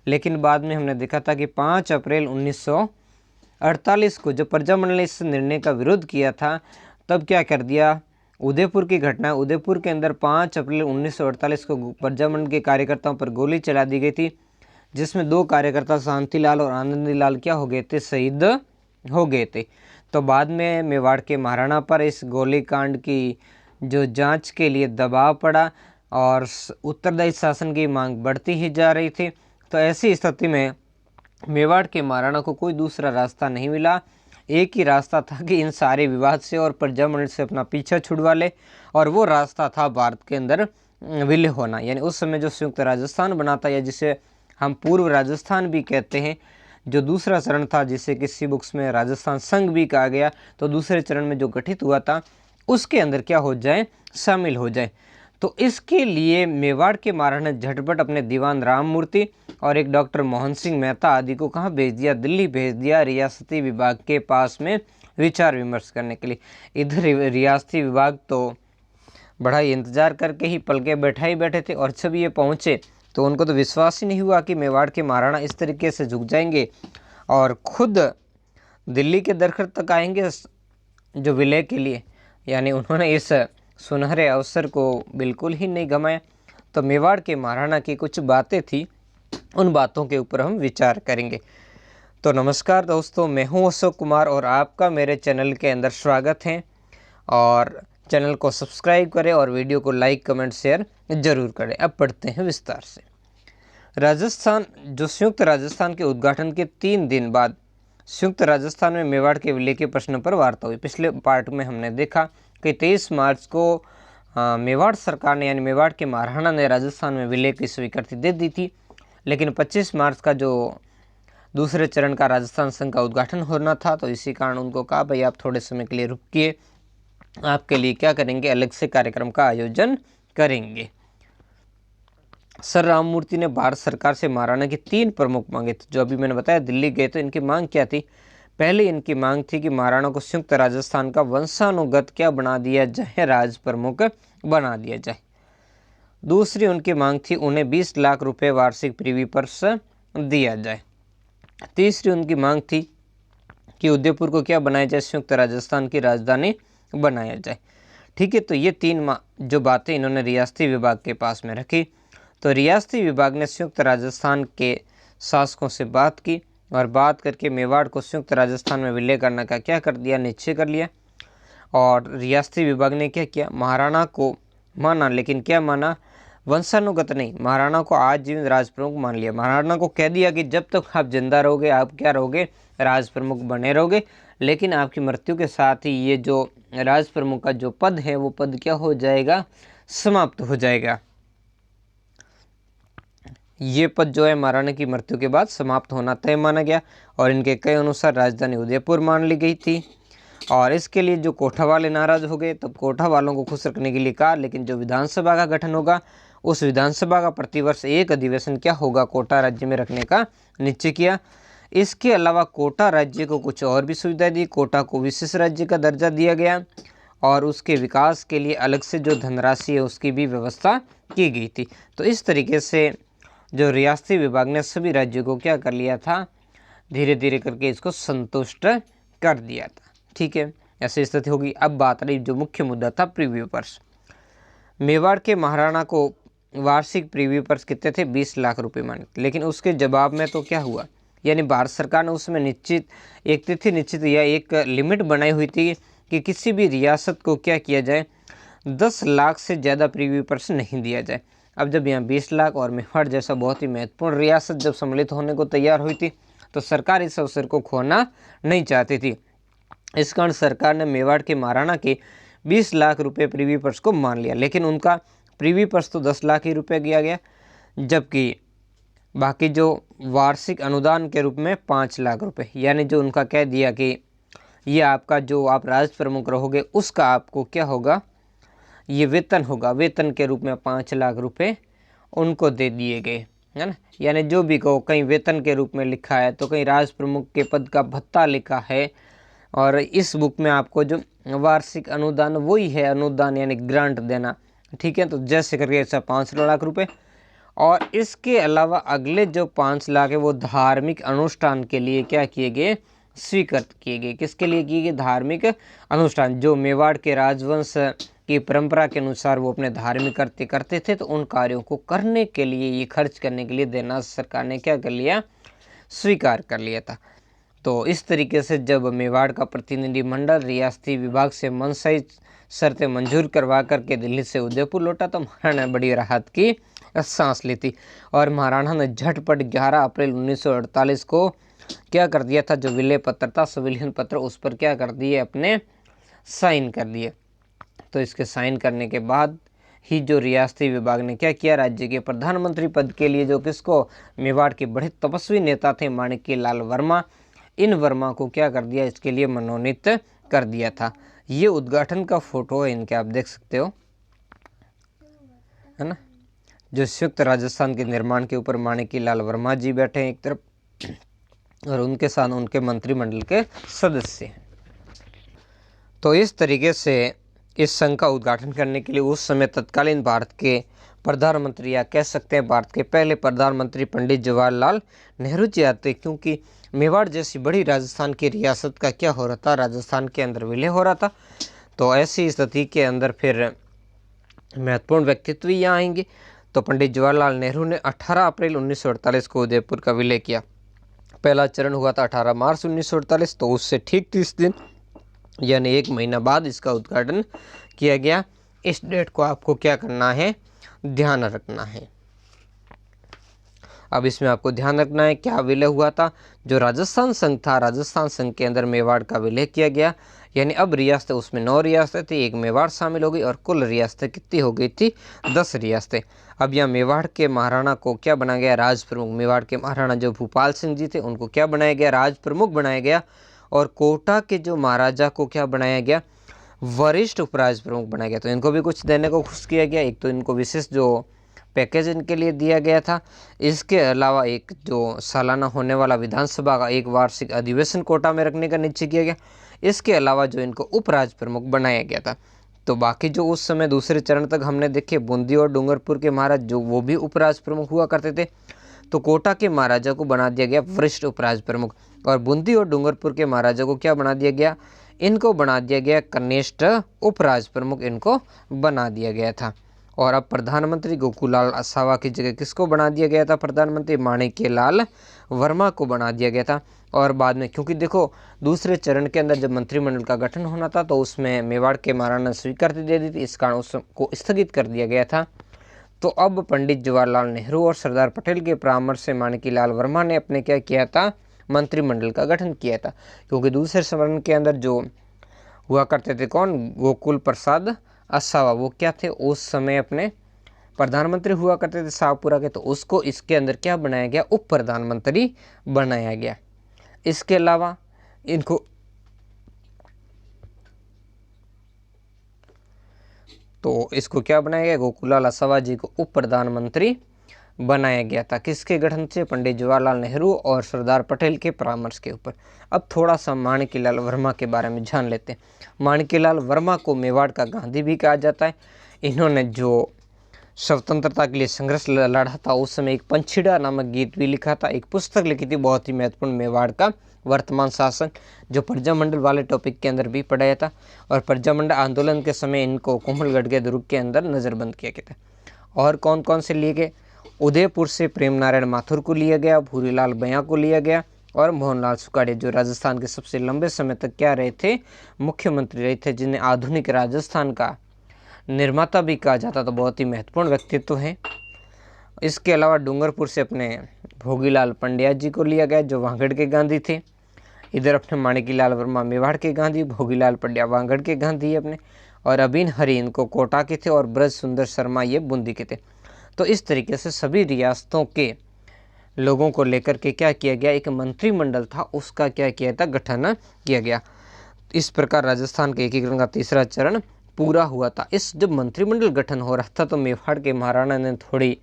लेकिन बाद में हमने देखा था कि 5 अप्रैल 1948 को जब प्रजामंडल ने इस निर्णय का विरोध किया था, तब क्या कर दिया, उदयपुर की घटना, उदयपुर के अंदर 5 अप्रैल 1948 को प्रजामंडल के कार्यकर्ताओं पर गोली चला दी गई थी, जिसमें 2 कार्यकर्ता शांतिलाल और आनंदीलाल क्या हो गए थे, शहीद हो गए थे। तो बाद में मेवाड़ के महाराणा पर इस गोलीकांड की जो जांच के लिए दबाव पड़ा और उत्तरदायी शासन की मांग बढ़ती ही जा रही थी। तो ऐसी स्थिति में मेवाड़ के महाराणा को कोई दूसरा रास्ता नहीं मिला, एक ही रास्ता था कि इन सारे विवाद से और प्रजामंडल से अपना पीछा छुड़वा ले, और वो रास्ता था भारत के अंदर विलय होना। यानी उस समय जो संयुक्त राजस्थान बना था, या जिसे हम पूर्व राजस्थान भी कहते हैं, जो दूसरा चरण था जिसे किसी बुक्स में राजस्थान संघ भी कहा गया, तो दूसरे चरण में जो गठित हुआ था उसके अंदर क्या हो जाए, शामिल हो जाए। तो इसके लिए मेवाड़ के महाराणा ने झटपट अपने दीवान राममूर्ति और एक डॉक्टर मोहन सिंह मेहता आदि को कहाँ भेज दिया, दिल्ली भेज दिया, रियासती विभाग के पास में विचार विमर्श करने के लिए। इधर रियासती विभाग तो बड़ा ही इंतजार करके ही पलके बैठा ही बैठे थे, और जब ये पहुँचे तो उनको तो विश्वास ही नहीं हुआ कि मेवाड़ के महाराणा इस तरीके से झुक जाएंगे और खुद दिल्ली के दरखत तक आएंगे जो विलय के लिए। यानी उन्होंने इस सुनहरे अवसर को बिल्कुल ही नहीं गंवाया। तो मेवाड़ के महाराणा की कुछ बातें थी, उन बातों के ऊपर हम विचार करेंगे। तो नमस्कार दोस्तों, मैं हूं अशोक कुमार और आपका मेरे चैनल के अंदर स्वागत है। और चैनल को सब्सक्राइब करें और वीडियो को लाइक कमेंट शेयर जरूर करें। अब पढ़ते हैं विस्तार से। राजस्थान, जो संयुक्त राजस्थान के उद्घाटन के 3 दिन बाद संयुक्त राजस्थान में मेवाड़ के विलय के प्रश्न पर वार्ता हुई। पिछले पार्ट में हमने देखा कि 23 मार्च को मेवाड़ सरकार ने, यानी मेवाड़ के महाराणा ने राजस्थान में विलय की स्वीकृति दे दी थी, लेकिन 25 मार्च का जो दूसरे चरण का राजस्थान संघ का उद्घाटन होना था, तो इसी कारण उनको कहा भाई आप थोड़े समय के लिए रुकिए, आपके लिए क्या करेंगे, अलग से कार्यक्रम का आयोजन करेंगे। सर राममूर्ति ने भारत सरकार से महाराणा की 3 प्रमुख मांगे थी, जो अभी मैंने बताया दिल्ली गए तो इनकी मांग क्या थी। पहले इनकी मांग थी कि महाराणा को संयुक्त राजस्थान का वंशानुगत क्या बना दिया जाए, राज प्रमुख बना दिया जाए। दूसरी उनकी मांग थी उन्हें 20 लाख रुपए वार्षिक पृथ्वी पर दिया जाए। तीसरी उनकी मांग थी कि उदयपुर को क्या बनाया जाए, संयुक्त राजस्थान की राजधानी बनाया जाए। ठीक है, तो ये 3 जो बातें इन्होंने रियासती विभाग के पास में रखी। तो रियासती विभाग ने संयुक्त राजस्थान के शासकों से बात की और बात करके मेवाड़ को संयुक्त राजस्थान में विलय करने का क्या कर दिया, निश्चय कर लिया। और रियासती विभाग ने क्या किया, महाराणा को माना, लेकिन क्या माना, वंशानुगत नहीं, महाराणा को आजीवन राज प्रमुख मान लिया। महाराणा को कह दिया कि जब तक आप जिंदा रहोगे आप क्या रहोगे, राज प्रमुख बने रहोगे, लेकिन आपकी मृत्यु के साथ ही ये जो राज प्रमुख का जो पद है वो पद क्या हो जाएगा, समाप्त हो जाएगा। ये पद जो है महाराणा की मृत्यु के बाद समाप्त होना तय माना गया और इनके कई अनुसार राजधानी उदयपुर मान ली गई थी। और इसके लिए जो कोटा वाले नाराज हो गए, तब कोटा वालों को खुश रखने के लिए कहा, लेकिन जो विधानसभा का गठन होगा उस विधानसभा का प्रतिवर्ष एक अधिवेशन क्या होगा, कोटा राज्य में रखने का निश्चय किया। इसके अलावा कोटा राज्य को कुछ और भी सुविधा दी। कोटा को विशेष राज्य का दर्जा दिया गया और उसके विकास के लिए अलग से जो धनराशि है उसकी भी व्यवस्था की गई थी। तो इस तरीके से जो रियासती विभाग ने सभी राज्यों को क्या कर लिया था, धीरे धीरे करके इसको संतुष्ट कर दिया था। ठीक है, ऐसी स्थिति होगी। अब बात रही जो मुख्य मुद्दा था प्रीव्यू पर्स। मेवाड़ के महाराणा को वार्षिक प्रीव्यू पर्स कितने थे, 20 लाख रुपए माने, लेकिन उसके जवाब में तो क्या हुआ, यानी भारत सरकार ने उसमें निश्चित एक तिथि निश्चित या एक लिमिट बनाई हुई थी कि किसी भी रियासत को क्या किया जाए, 10 लाख से ज़्यादा प्रीव्यू पर्स नहीं दिया जाए। अब जब यहाँ 20 लाख और मेवाड़ जैसा बहुत ही महत्वपूर्ण रियासत जब सम्मिलित होने को तैयार हुई थी, तो सरकार इस अवसर को खोना नहीं चाहती थी। इस कारण सरकार ने मेवाड़ के महाराणा के 20 लाख रुपए प्रीव्यू पर्स को मान लिया, लेकिन उनका प्रीव्यू पर्स तो 10 लाख ही रुपये किया गया, जबकि बाकी जो वार्षिक अनुदान के रूप में 5 लाख रुपए, यानी जो उनका कह दिया कि ये आपका जो आप राज्य प्रमुख रहोगे उसका आपको क्या होगा, ये वेतन होगा, वेतन के रूप में 5 लाख रुपए उनको दे दिए गए, है ना। यानी जो भी कहो, कहीं वेतन के रूप में लिखा है तो कहीं राज प्रमुख के पद का भत्ता लिखा है, और इस बुक में आपको जो वार्षिक अनुदान वही है, अनुदान यानी ग्रांट देना। ठीक है, तो जैसे करके ऐसा 5 लाख रुपए। और इसके अलावा अगले जो 5 लाख है वो धार्मिक अनुष्ठान के लिए क्या किए गए, स्वीकृत किए गए। किसके लिए किए गए, धार्मिक अनुष्ठान। जो मेवाड़ के राजवंश की परंपरा के अनुसार वो अपने धार्मिक करते करते थे, तो उन कार्यों को करने के लिए, ये खर्च करने के लिए देना सरकार ने क्या कर लिया, स्वीकार कर लिया था। तो इस तरीके से जब मेवाड़ का प्रतिनिधिमंडल रियासती विभाग से मनसाई शर्तें मंजूर करवा करके दिल्ली से उदयपुर लौटा, तो महाराणा ने बड़ी राहत की सांस ली थी। और महाराणा ने झटपट 11 अप्रैल 1948 को क्या कर दिया था, जो विलय पत्र था, संविलियन पत्र, उस पर क्या कर दिए, अपने साइन कर दिए। तो इसके साइन करने के बाद ही जो रियासती विभाग ने क्या किया, राज्य के प्रधानमंत्री पद के लिए जो किसको, मेवाड़ के बड़े तपस्वी नेता थे माणिक्य लाल वर्मा, इन वर्मा को क्या कर दिया, इसके लिए मनोनीत कर दिया था। ये उद्घाटन का फोटो है इनके, आप देख सकते हो, है ना, जो संयुक्त राजस्थान के निर्माण के ऊपर माणिक्य लाल वर्मा जी बैठे हैं एक तरफ, और उनके साथ उनके मंत्रिमंडल के सदस्य हैं। तो इस तरीके से इस संघ का उद्घाटन करने के लिए उस समय तत्कालीन भारत के प्रधानमंत्री, या कह सकते हैं भारत के पहले प्रधानमंत्री पंडित जवाहरलाल नेहरू जी आते, क्योंकि मेवाड़ जैसी बड़ी राजस्थान की रियासत का क्या हो रहा था, राजस्थान के अंदर विलय हो रहा था। तो ऐसी स्थिति के अंदर फिर महत्वपूर्ण व्यक्तित्व यहाँ आएंगे। तो पंडित जवाहरलाल नेहरू ने 18 अप्रैल 1948 को उदयपुर का विलय किया। पहला चरण हुआ था 18 मार्च 1948, तो उससे ठीक 30 दिन यानी 1 महीना बाद इसका उद्घाटन किया गया। इस डेट को आपको क्या करना है, ध्यान रखना है। अब इसमें आपको ध्यान रखना है क्या विलय हुआ था, जो राजस्थान संघ था, राजस्थान संघ के अंदर मेवाड़ का विलय किया गया। यानी अब रियासतें, उसमें 9 रियासतें थी, एक मेवाड़ शामिल हो गई, और कुल रियासतें कितनी हो गई थी, 10 रियासतें। अब यहाँ मेवाड़ के महाराणा को क्या बनाया गया, राज प्रमुख। मेवाड़ के महाराणा जो भूपाल सिंह जी थे उनको क्या बनाया गया, राज प्रमुख बनाया गया। और कोटा के जो महाराजा को क्या बनाया गया, वरिष्ठ उपराज प्रमुख बनाया गया। तो इनको भी कुछ देने को खुश किया गया। एक तो इनको विशेष जो पैकेज इनके लिए दिया गया था, इसके अलावा एक जो सालाना होने वाला विधानसभा का एक वार्षिक अधिवेशन कोटा में रखने का निश्चय किया गया। इसके अलावा जो इनको उपराज प्रमुख बनाया गया था। तो बाकी जो उस समय दूसरे चरण तक हमने देखे, बूंदी और डूंगरपुर के महाराज जो वो भी उपराज प्रमुख हुआ करते थे, तो कोटा के महाराजा को बना दिया गया वरिष्ठ उपराज प्रमुख, और बूंदी और डूंगरपुर के महाराजा को क्या बना दिया गया, इनको बना दिया गया कनिष्ठ उपराज प्रमुख, इनको बना दिया गया था। और अब प्रधानमंत्री गोकुलाल असावा की जगह किसको बना दिया गया था, प्रधानमंत्री माणिक्य लाल वर्मा को बना दिया गया था। और बाद में, क्योंकि देखो दूसरे चरण के अंदर जब मंत्रिमंडल का गठन होना था, तो उसमें मेवाड़ के महाराणा ने स्वीकृति दे दी थी, इस कारण उसको स्थगित कर दिया गया था। तो अब पंडित जवाहरलाल नेहरू और सरदार पटेल के परामर्श से माणिक्य लाल वर्मा ने अपने क्या किया था, मंत्रिमंडल का गठन किया था। क्योंकि दूसरे चरण के अंदर जो हुआ करते थे कौन, गोकुल प्रसाद असावा, वो क्या थे, उस समय अपने प्रधानमंत्री हुआ करते थे शाहपुरा के, तो उसको इसके अंदर क्या बनाया गया, उप प्रधानमंत्री बनाया गया। इसके अलावा इनको तो इसको क्या बनाया गया, गोकुलाल असावाजी को उप प्रधानमंत्री बनाया गया था। किसके गठन से, पंडित जवाहरलाल नेहरू और सरदार पटेल के परामर्श के ऊपर। अब थोड़ा सा माणिक्यलाल वर्मा के बारे में जान लेते हैं। माणिक्यलाल वर्मा को मेवाड़ का गांधी भी कहा जाता है। इन्होंने जो स्वतंत्रता के लिए संघर्ष लड़ा था, उस समय एक पंछीड़ा नामक गीत भी लिखा था, एक पुस्तक लिखी थी बहुत ही महत्वपूर्ण, मेवाड़ का वर्तमान शासन, जो प्रजामंडल वाले टॉपिक के अंदर भी पढ़ाया था। और प्रजामंडल आंदोलन के समय इनको कोमलगढ़ के दुर्ग के अंदर नज़रबंद किया गया था। और कौन कौन से लिए गए, उदयपुर से प्रेम नारायण माथुर को लिया गया, भूरीलाल भैया को लिया गया, और मोहनलाल सुखाड़िया जो राजस्थान के सबसे लंबे समय तक क्या रहे थे, मुख्यमंत्री रहे थे, जिन्हें आधुनिक राजस्थान का निर्माता भी कहा जाता, तो बहुत ही महत्वपूर्ण व्यक्तित्व हैं। इसके अलावा डूंगरपुर से अपने भोगीलाल पंड्या जी को लिया गया, जो वांगड़ के गांधी थे। इधर अपने माणिक्यलाल वर्मा मेवाड़ के गांधी, भोगीलाल पंड्या वांगड़ के गांधी अपने, और अबीन हरि इनको कोटा के थे, और ब्रज सुंदर शर्मा ये बूंदी के थे। तो इस तरीके से सभी रियासतों के लोगों को लेकर के क्या किया गया, एक मंत्रिमंडल था, उसका क्या किया था, गठन किया गया। इस प्रकार राजस्थान के एकीकरण का तीसरा चरण पूरा हुआ था। इस जब मंत्रिमंडल गठन हो रहा था तो मेवाड़ के महाराणा ने थोड़ी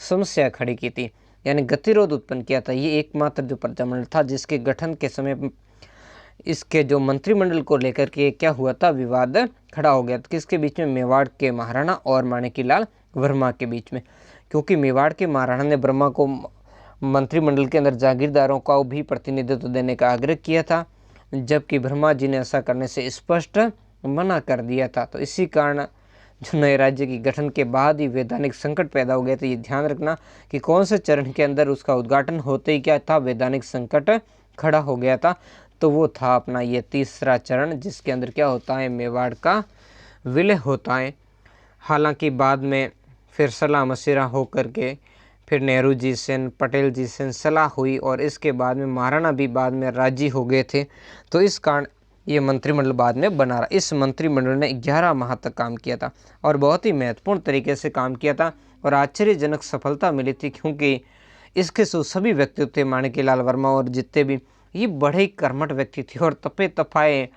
समस्या खड़ी की थी, यानी गतिरोध उत्पन्न किया था। ये एकमात्र जो प्रजामंडल था जिसके गठन के समय इसके जो मंत्रिमंडल को लेकर के क्या हुआ था, विवाद खड़ा हो गया था। किसके बीच में, मेवाड़ के महाराणा और माणिक्यलाल वर्मा के बीच में। क्योंकि मेवाड़ के महाराणा ने ब्रह्मा को मंत्रिमंडल के अंदर जागीरदारों का भी प्रतिनिधित्व देने का आग्रह किया था, जबकि ब्रह्मा जी ने ऐसा करने से स्पष्ट मना कर दिया था। तो इसी कारण जो नए राज्य की गठन के बाद ही वैधानिक संकट पैदा हो गया था। ये ध्यान रखना कि कौन से चरण के अंदर उसका उद्घाटन होते ही क्या था, वैधानिक संकट खड़ा हो गया था। तो वो था अपना ये तीसरा चरण, जिसके अंदर क्या होता है, मेवाड़ का विलय होता है। हालांकि बाद में फिर सलाह मशविरा हो करके फिर नेहरू जी से, पटेल जी से सलाह हुई, और इसके बाद में महाराणा भी बाद में राजी हो गए थे। तो इस कारण ये मंत्रिमंडल बाद में बना रहा। इस मंत्रिमंडल ने 11 माह तक काम किया था और बहुत ही महत्वपूर्ण तरीके से काम किया था, और आश्चर्यजनक सफलता मिली थी, क्योंकि इसके सभी व्यक्ति थे, माणिक्यलाल वर्मा और जितने भी, ये बड़े ही कर्मठ व्यक्ति थे और तपे तपाए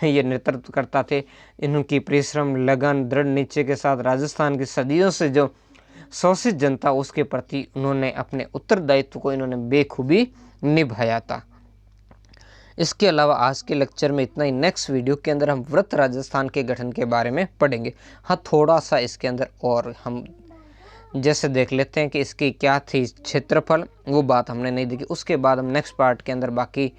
ये नेतृत्व करता थे। इनकी परिश्रम, लगन, दृढ़ निश्चय के साथ राजस्थान की सदियों से जो शोषित जनता, उसके प्रति उन्होंने अपने उत्तरदायित्व को इन्होंने बेखूबी निभाया था। इसके अलावा आज के लेक्चर में इतना ही। नेक्स्ट वीडियो के अंदर हम व्रत राजस्थान के गठन के बारे में पढ़ेंगे। हाँ, थोड़ा सा इसके अंदर और हम जैसे देख लेते हैं कि इसकी क्या थी क्षेत्रफल, वो बात हमने नहीं देखी। उसके बाद हम नेक्स्ट पार्ट के अंदर बाकी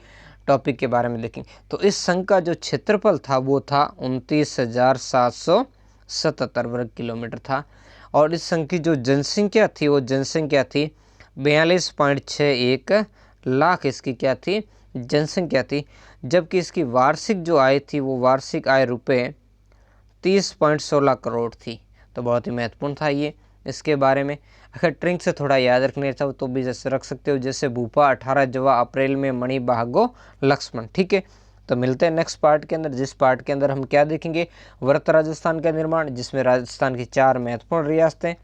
टॉपिक के बारे में देखेंगे। तो इस संघ का जो क्षेत्रफल था वो था 29,777 वर्ग किलोमीटर था, और इस संघ की जो जनसंख्या थी वो जनसंख्या थी 42.61 लाख। इसकी क्या थी, जनसंख्या थी। जबकि इसकी वार्षिक जो आय थी वो वार्षिक आय रुपये 30.16 करोड़ थी। तो बहुत ही महत्वपूर्ण था ये। इसके बारे में अगर ट्रिंक से थोड़ा याद रखने चाहो तो भी जैसे रख सकते हो, जैसे भूपा 18 जवा अप्रैल में मणि भागो लक्ष्मण। ठीक है, तो मिलते हैं नेक्स्ट पार्ट के अंदर, जिस पार्ट के अंदर हम क्या देखेंगे, व्रत राजस्थान का निर्माण, जिसमें राजस्थान की 4 महत्वपूर्ण रियासतें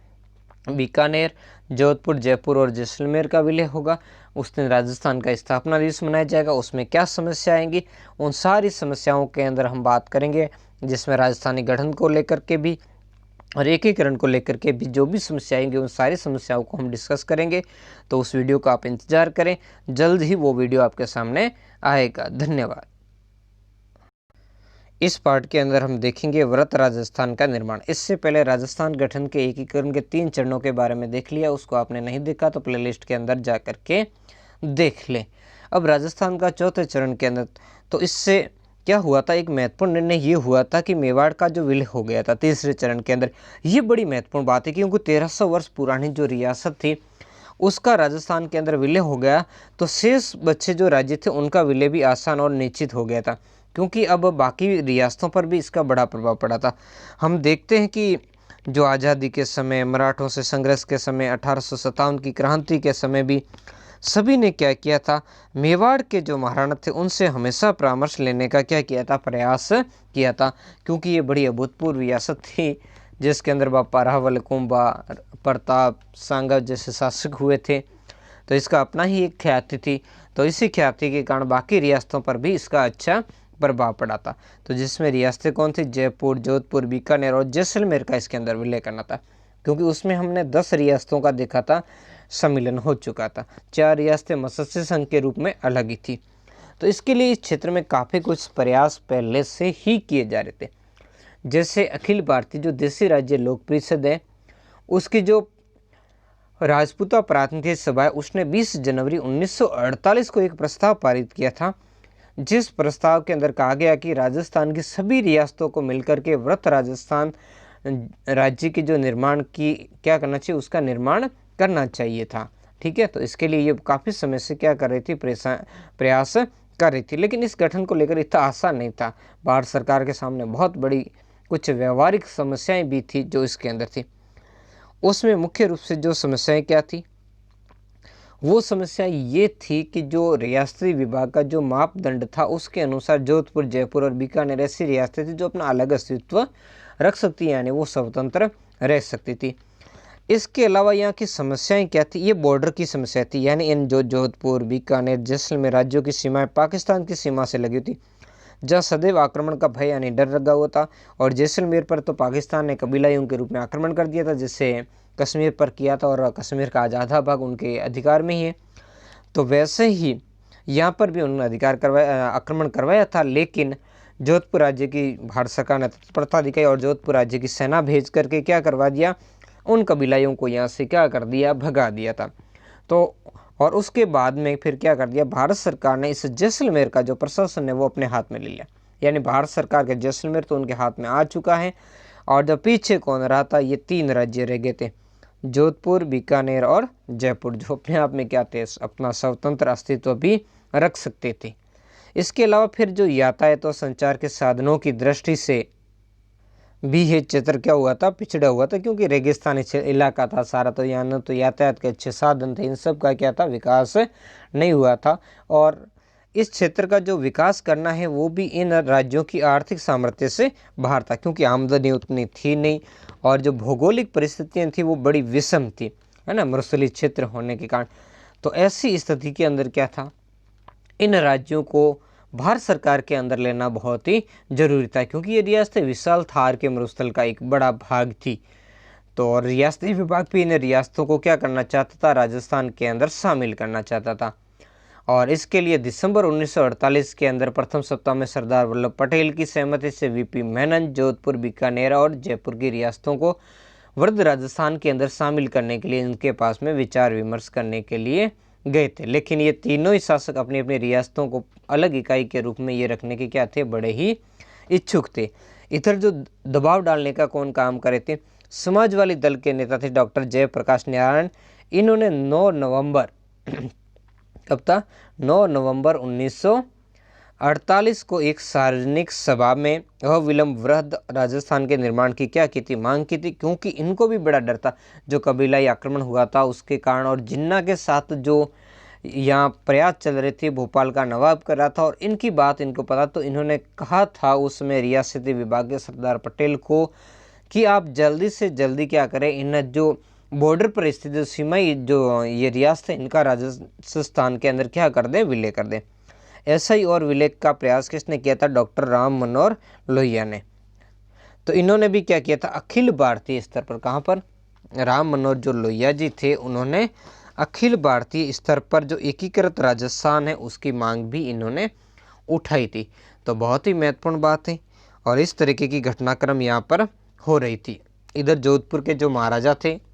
बीकानेर, जोधपुर, जयपुर और जैसलमेर का विलय होगा। उस दिन राजस्थान का स्थापना दिवस मनाया जाएगा। उसमें क्या समस्या आएंगी, उन सारी समस्याओं के अंदर हम बात करेंगे, जिसमें राजस्थानी गठन को लेकर के भी और एकीकरण को लेकर के भी जो भी समस्या आएंगी, उन सारी समस्याओं को हम डिस्कस करेंगे। तो उस वीडियो का आप इंतजार करें, जल्द ही वो वीडियो आपके सामने आएगा। धन्यवाद। इस पार्ट के अंदर हम देखेंगे व्रत राजस्थान का निर्माण। इससे पहले राजस्थान गठन के एकीकरण के 3 चरणों के बारे में देख लिया। उसको आपने नहीं देखा तो प्लेलिस्ट के अंदर जा करके देख लें। अब राजस्थान का चौथे चरण के अंदर, तो इससे क्या हुआ था, एक महत्वपूर्ण निर्णय ये हुआ था कि मेवाड़ का जो विलय हो गया था तीसरे चरण के अंदर। ये बड़ी महत्वपूर्ण बात है, क्योंकि 1300 वर्ष पुरानी जो रियासत थी उसका राजस्थान के अंदर विलय हो गया, तो शेष बच्चे जो राज्य थे उनका विलय भी आसान और निश्चित हो गया था, क्योंकि अब बाकी रियासतों पर भी इसका बड़ा प्रभाव पड़ा था। हम देखते हैं कि जो आज़ादी के समय, मराठों से संघर्ष के समय, 1857 की क्रांति के समय भी सभी ने क्या किया था, मेवाड़ के जो महाराणा थे उनसे हमेशा परामर्श लेने का क्या किया था, प्रयास किया था, क्योंकि ये बड़ी अभूतपूर्व रियासत थी, जिसके अंदर बापा रावल, कुंभा, प्रताप, सांगा जैसे शासक हुए थे। तो इसका अपना ही एक ख्याति थी। तो इसी ख्याति के कारण बाकी रियासतों पर भी इसका अच्छा प्रभाव पड़ा था। तो जिसमें रियासतें कौन थी, जयपुर, जोधपुर, बीकानेर और जैसलमेर का इसके अंदर विलय करना था, क्योंकि उसमें हमने 10 रियासतों का देखा था सम्मिलन हो चुका था। 4 रियासतें मत्स्य संघ के रूप में अलग ही थी। तो इसके लिए इस क्षेत्र में काफ़ी कुछ प्रयास पहले से ही किए जा रहे थे। जैसे अखिल भारतीय जो देशी राज्य लोक परिषद है, उसकी जो राजपूता प्रातिनिधिक सभा है, उसने 20 जनवरी 1948 को एक प्रस्ताव पारित किया था, जिस प्रस्ताव के अंदर कहा गया कि राजस्थान की सभी रियासतों को मिलकर के वृहत राजस्थान राज्य की जो निर्माण की क्या करना चाहिए, उसका निर्माण करना चाहिए था। ठीक है, तो इसके लिए ये काफ़ी समय से क्या कर रही थी, प्रयास कर रही थी। लेकिन इस गठन को लेकर इतना आसान नहीं था। भारत सरकार के सामने बहुत बड़ी कुछ व्यवहारिक समस्याएं भी थी जो इसके अंदर थी। उसमें मुख्य रूप से जो समस्याएं क्या थी, वो समस्या ये थी कि जो रियासती विभाग का जो मापदंड था, उसके अनुसार जोधपुर, जयपुर और बीकानेर ऐसी रियासतें थी जो अपना अलग अस्तित्व रख सकती, यानी वो स्वतंत्र रह सकती थी। इसके अलावा यहाँ की समस्याएं क्या थी, ये बॉर्डर की समस्या थी, यानी इन जो जोधपुर, बीकानेर, जैसलमेर राज्यों की सीमाएं पाकिस्तान की सीमा से लगी थी, जहाँ सदैव आक्रमण का भय यानी डर लगा हुआ था। और जैसलमेर पर तो पाकिस्तान ने कबीलाइयों के रूप में आक्रमण कर दिया था, जिससे कश्मीर पर किया था, और कश्मीर का आधा भाग उनके अधिकार में ही है। तो वैसे ही यहाँ पर भी उन्होंने आक्रमण करवाया था। लेकिन जोधपुर राज्य की भारत सरकार ने तत्परता दिखाई और जोधपुर राज्य की सेना भेज करके क्या करवा दिया, उन कबीलाइयों को यहाँ से क्या कर दिया, भगा दिया था। तो और उसके बाद में फिर क्या कर दिया, भारत सरकार ने इस जैसलमेर का जो प्रशासन है वो अपने हाथ में ले लिया। यानी भारत सरकार के जैसलमेर तो उनके हाथ में आ चुका है। और जब पीछे कौन रहा था, ये 3 राज्य रह गए थे, जोधपुर, बीकानेर और जयपुर, जो अपने आप में क्या थे, अपना स्वतंत्र अस्तित्व भी रख सकते थे। इसके अलावा फिर जो यातायात और संचार के साधनों की दृष्टि से भी ये क्षेत्र क्या हुआ था, पिछड़ा हुआ था, क्योंकि रेगिस्तानी इलाका था सारा। तो यहाँ न तो यातायात के अच्छे साधन थे, इन सब का क्या था, विकास नहीं हुआ था। और इस क्षेत्र का जो विकास करना है वो भी इन राज्यों की आर्थिक सामर्थ्य से बाहर था, क्योंकि आमदनी उतनी थी नहीं और जो भौगोलिक परिस्थितियाँ थी वो बड़ी विषम थी, है ना, मरुस्थलीय क्षेत्र होने के कारण। तो ऐसी स्थिति के अंदर क्या था, इन राज्यों को भारत सरकार के अंदर लेना बहुत ही जरूरी था, क्योंकि ये रियासतें विशाल थार के मरुस्थल का एक बड़ा भाग थी। तो रियासती विभाग भी इन रियासतों को क्या करना चाहता था, राजस्थान के अंदर शामिल करना चाहता था। और इसके लिए दिसंबर 1948 के अंदर प्रथम सप्ताह में सरदार वल्लभ पटेल की सहमति से वीपी मेनन जोधपुर, बीकानेर और जयपुर की रियासतों को वृहद राजस्थान के अंदर शामिल करने के लिए इनके पास में विचार विमर्श करने के लिए गए थे। लेकिन ये तीनों ही शासक अपनी अपनी रियासतों को अलग इकाई के रूप में ये रखने के क्या थे, बड़े ही इच्छुक थे। इधर जो दबाव डालने का कौन काम करे थे, समाजवादी दल के नेता थे डॉक्टर जयप्रकाश नारायण। इन्होंने 9 नवंबर कब था, 9 नवंबर 1948 को एक सार्वजनिक सभा में अविलंब वृहद राजस्थान के निर्माण की क्या की थी, मांग की थी, क्योंकि इनको भी बड़ा डर था जो कबीलाई आक्रमण हुआ था उसके कारण, और जिन्ना के साथ जो यहाँ प्रयास चल रहे थे भोपाल का नवाब कर रहा था और इनकी बात इनको पता। तो इन्होंने कहा था उसमें रियासती विभाग के सरदार पटेल को कि आप जल्दी से जल्दी क्या करें, इन जो बॉर्डर पर स्थित जो सीमाई जो ये रियासत है इनका राजस्थान के अंदर क्या कर दें, विलय कर दें। ऐसा ही और विलय का प्रयास किसने किया था, डॉक्टर राम मनोहर लोहिया ने। तो इन्होंने भी क्या किया था, अखिल भारतीय स्तर पर, कहाँ पर, राम मनोहर जो लोहिया जी थे उन्होंने अखिल भारतीय स्तर पर जो एकीकृत राजस्थान है उसकी मांग भी इन्होंने उठाई थी। तो बहुत ही महत्वपूर्ण बात है और इस तरीके की घटनाक्रम यहाँ पर हो रही थी। इधर जोधपुर के जो महाराजा थे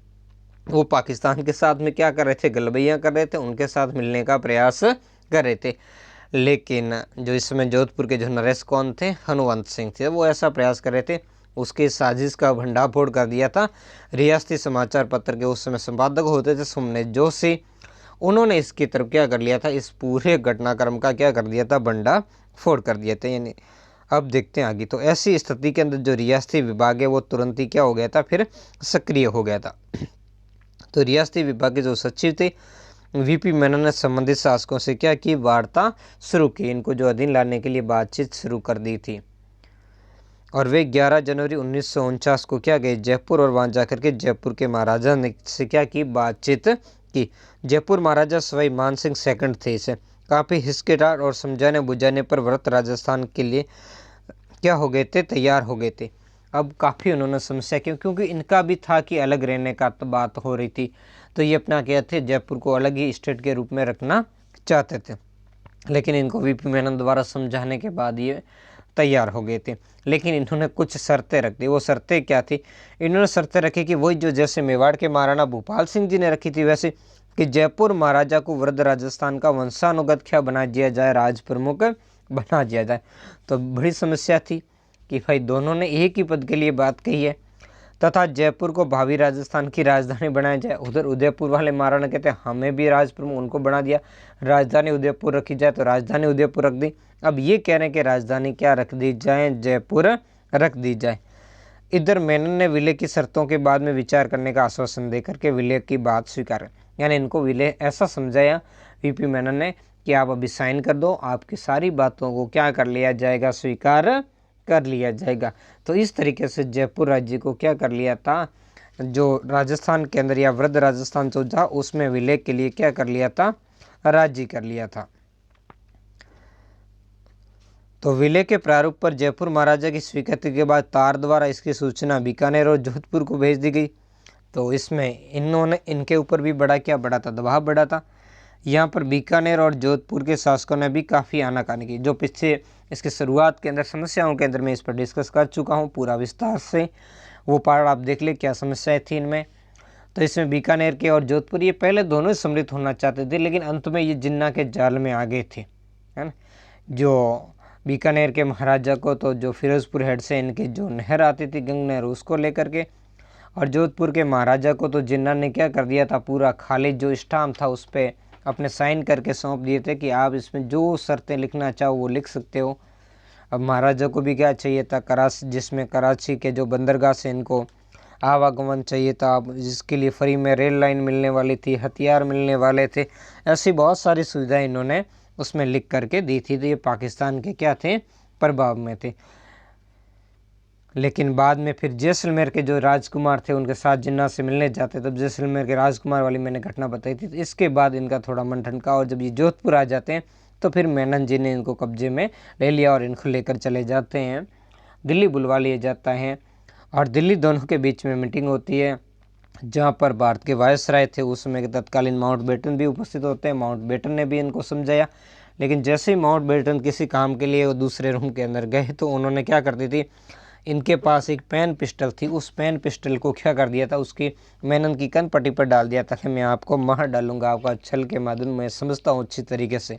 वो पाकिस्तान के साथ में क्या कर रहे थे, गलबैयाँ कर रहे थे, उनके साथ मिलने का प्रयास कर रहे थे। लेकिन जो इसमें जोधपुर के जो नरेश कौन थे, हनुवंत सिंह थे, वो ऐसा प्रयास कर रहे थे, उसके साजिश का भंडाफोड़ कर दिया था रियासती समाचार पत्र के उस समय संपादक होते थे सुमने जोशी। उन्होंने इसकी तरफ क्या कर लिया था, इस पूरे घटनाक्रम का क्या कर दिया था, भंडाफोड़ कर दिया था। यानी अब देखते हैं आगे। तो ऐसी स्थिति के अंदर जो रियासती विभाग है वो तुरंत ही क्या हो गया था, फिर सक्रिय हो गया था। तो रियासती विभाग के जो सचिव थे वीपी मेनन ने संबंधित शासकों से क्या की, वार्ता शुरू की, इनको जो अधीन लाने के लिए बातचीत शुरू कर दी थी। और वे 11 जनवरी 1949 को क्या गए, जयपुर, और वहाँ जाकर के जयपुर के महाराजा ने से क्या की, बातचीत की। जयपुर महाराजा सवाई मान सिंह सेकंड थे इसे, काफ़ी हिचकिचाहट और समझाने बुझाने पर व्रत राजस्थान के लिए क्या हो गए थे, तैयार हो गए थे। अब काफ़ी उन्होंने समस्या क्योंकि इनका भी था कि अलग रहने का बात हो रही थी, तो ये अपना क्या थे, जयपुर को अलग ही स्टेट के रूप में रखना चाहते थे। लेकिन इनको वीपी मेनन द्वारा समझाने के बाद ये तैयार हो गए थे। लेकिन इन्होंने कुछ शर्तें रख दी। वो शर्तें क्या थी? इन्होंने शर्तें रखी कि वही जो जैसे मेवाड़ के महाराणा भूपाल सिंह जी ने रखी थी, वैसे कि जयपुर महाराजा को वृद्ध राजस्थान का वंशानुगत क्या बना दिया जाए, राज प्रमुख बना दिया जाए। तो बड़ी समस्या थी कि भाई दोनों ने एक ही पद के लिए बात कही है, तथा जयपुर को भावी राजस्थान की राजधानी बनाया जाए। उधर उदयपुर वाले महाराणा कहते हैं हमें भी राज प्रमुख, उनको बना दिया, राजधानी उदयपुर रखी जाए, तो राजधानी उदयपुर रख दी। अब ये कह रहे हैं कि राजधानी क्या रख दी जाए, जयपुर रख दी जाए। इधर मेनन ने विलय की शर्तों के बाद में विचार करने का आश्वासन देकर के विलय की बात स्वीकार, यानी इनको विलय ऐसा समझाया वीपी मेनन ने कि आप अभी साइन कर दो, आपकी सारी बातों को क्या कर लिया जाएगा, स्वीकार कर लिया जाएगा। तो इस तरीके से जयपुर राज्य को क्या कर लिया था, जो राजस्थान के अंदर या वृद्ध राजस्थान जो था उसमें विलय के लिए क्या कर लिया था, राज्य कर लिया था। तो विलय के प्रारूप पर जयपुर महाराजा की स्वीकृति के बाद तार द्वारा इसकी सूचना बीकानेर और जोधपुर को भेज दी गई। तो इसमें इन्होंने इनके ऊपर भी बड़ा क्या बढ़ा था, दबाव बढ़ा था। यहाँ पर बीकानेर और जोधपुर के शासकों ने भी काफ़ी आनाकानी की। जो पीछे इसकी शुरुआत के अंदर समस्याओं के अंदर मैं इस पर डिस्कस कर चुका हूँ पूरा विस्तार से, वो पार्ट आप देख ले क्या समस्याएं थी इनमें। तो इसमें बीकानेर के और जोधपुर ये पहले दोनों ही सम्मिलित होना चाहते थे, लेकिन अंत में ये जिन्ना के जाल में आ गए थे, है ना। जो बीकानेर के महाराजा को तो जो फिरोजपुर हेड से इनकी जो नहर आती थी गंग नहर, उसको लेकर के, और जोधपुर के महाराजा को तो जिन्ना ने क्या कर दिया था, पूरा खाली जो स्टाम्प था उस पर अपने साइन करके सौंप दिए थे कि आप इसमें जो शर्तें लिखना चाहो वो लिख सकते हो। अब महाराजा को भी क्या चाहिए था, कराची, जिसमें कराची के जो बंदरगाह से इनको आवागमन चाहिए था, जिसके लिए फ्री में रेल लाइन मिलने वाली थी, हथियार मिलने वाले थे, ऐसी बहुत सारी सुविधाएं इन्होंने उसमें लिख करके दी थी। तो ये पाकिस्तान के क्या थे, प्रभाव में थे। लेकिन बाद में फिर जैसलमेर के जो राजकुमार थे उनके साथ जिन्ना से मिलने जाते, तब जैसलमेर के राजकुमार वाली मैंने घटना बताई थी। तो इसके बाद इनका थोड़ा मन ठनका, और जब ये जोधपुर आ जाते हैं तो फिर मेनन जी ने इनको कब्जे में ले लिया और इनको लेकर चले जाते हैं, दिल्ली बुलवा लिया जाता है। और दिल्ली दोनों के बीच में मीटिंग होती है, जहाँ पर भारत के वायसराय थे उस समय के तत्कालीन माउंटबेटन भी उपस्थित होते हैं। माउंटबेटन ने भी इनको समझाया, लेकिन जैसे ही माउंटबेटन किसी काम के लिए वो दूसरे रूम के अंदर गए तो उन्होंने क्या कर दी थी, इनके पास एक पेन पिस्टल थी, उस पेन पिस्टल को क्या कर दिया था, उसकी मेनन की कनपट्टी पर डाल दिया था कि मैं आपको मार डालूंगा, आपका छल के माध्यम में समझता हूँ अच्छी तरीके से,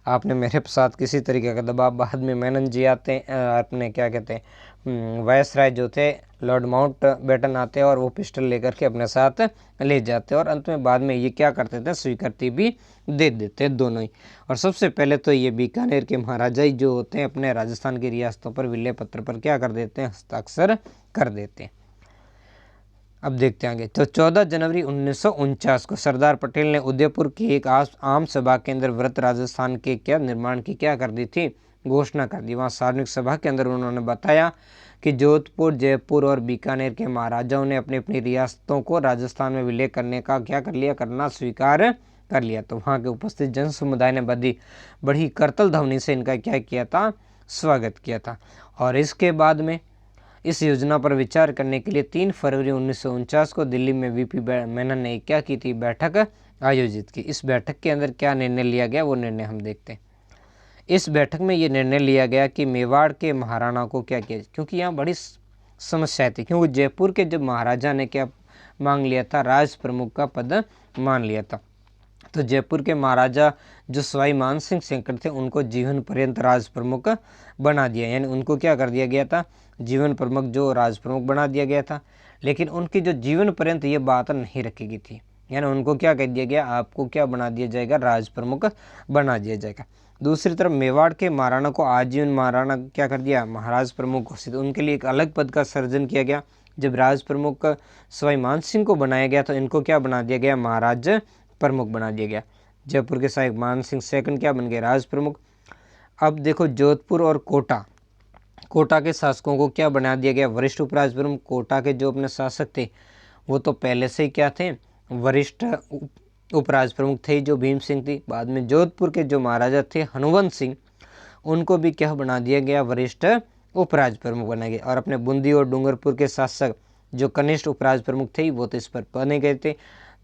आपने मेरे साथ किसी तरीके का दबाव। बाद में मेनन जी आते हैं, अपने क्या कहते हैं वायसराय जो थे लॉर्ड माउंटबेटन आते हैं और वो पिस्टल लेकर के अपने साथ ले जाते हैं, और अंत में बाद में ये क्या करते थे, स्वीकृति भी दे देते दोनों ही। और सबसे पहले तो ये बीकानेर के महाराजा ही जो होते हैं अपने राजस्थान की रियासतों पर विलय पत्र पर क्या कर देते हैं, हस्ताक्षर कर देते हैं। अब देखते हैं आगे। तो 14 जनवरी 1949 को सरदार पटेल ने उदयपुर की एक आम सभा के अंदर व्रत राजस्थान के क्या निर्माण की क्या कर दी थी, घोषणा कर दी। वहाँ सार्वजनिक सभा के अंदर उन्होंने बताया कि जोधपुर, जयपुर और बीकानेर के महाराजाओं ने अपनी अपनी रियासतों को राजस्थान में विलय करने का क्या कर लिया, करना स्वीकार कर लिया। तो वहाँ के उपस्थित जन समुदाय ने बड़ी करतल ध्वनि से इनका क्या किया था, स्वागत किया था। और इसके बाद में इस योजना पर विचार करने के लिए 3 फरवरी 1949 को दिल्ली में वीपी मेनन ने क्या की थी, बैठक आयोजित की। इस बैठक के अंदर क्या निर्णय लिया गया, वो निर्णय हम देखते हैं। इस बैठक में ये निर्णय लिया गया कि मेवाड़ के महाराणा को क्या किया, क्योंकि यहाँ बड़ी समस्या थी, क्योंकि जयपुर के जब महाराजा ने क्या मांग लिया था, राज प्रमुख का पद मान लिया था। तो जयपुर के महाराजा जो सवाई मानसिंह शंकर थे उनको जीवन पर्यंत राज प्रमुख बना दिया, यानी उनको क्या कर दिया गया था, जीवन प्रमुख जो राज प्रमुख बना दिया गया था। लेकिन उनकी जो जीवन पर्यंत ये बात नहीं रखी गई थी, यानी उनको क्या कह दिया गया, आपको क्या बना दिया जाएगा, राज प्रमुख बना दिया जाएगा। दूसरी तरफ मेवाड़ के महाराणा को आजीवन महाराणा क्या कर दिया, महाराज प्रमुख घोषित, उनके लिए एक अलग पद का सर्जन किया गया। जब राज प्रमुख सवाई मानसिंह को बनाया गया तो इनको क्या बना दिया गया, महाराज प्रमुख बना दिया गया। जयपुर के सवाई मानसिंह सेकंड क्या बन गए, राज प्रमुख। अब देखो जोधपुर और कोटा के शासकों को क्या बना दिया गया, वरिष्ठ उपराज प्रमुख। कोटा के जो अपने शासक थे वो तो पहले से ही क्या थे, वरिष्ठ उपराज प्रमुख थे जो भीम सिंह थी। बाद में जोधपुर के जो महाराजा थे हनुवंत सिंह, उनको भी क्या बना दिया गया, वरिष्ठ उपराज प्रमुख बना गया। और अपने बूंदी और डूंगरपुर के शासक जो कनिष्ठ उपराज प्रमुख थे वो तो इस पर बने गए थे।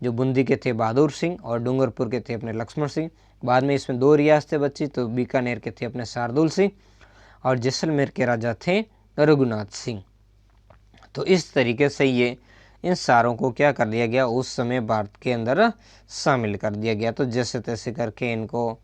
जो बूंदी के थे बहादुर सिंह और डूंगरपुर के थे अपने लक्ष्मण सिंह। बाद में इसमें 2 रियासतें बची, तो बीकानेर के थे अपने शार्दुल सिंह और जैसलमेर के राजा थे रघुनाथ सिंह। तो इस तरीके से ये इन सारों को क्या कर दिया गया, उस समय भारत के अंदर शामिल कर दिया गया। तो जैसे तैसे करके इनको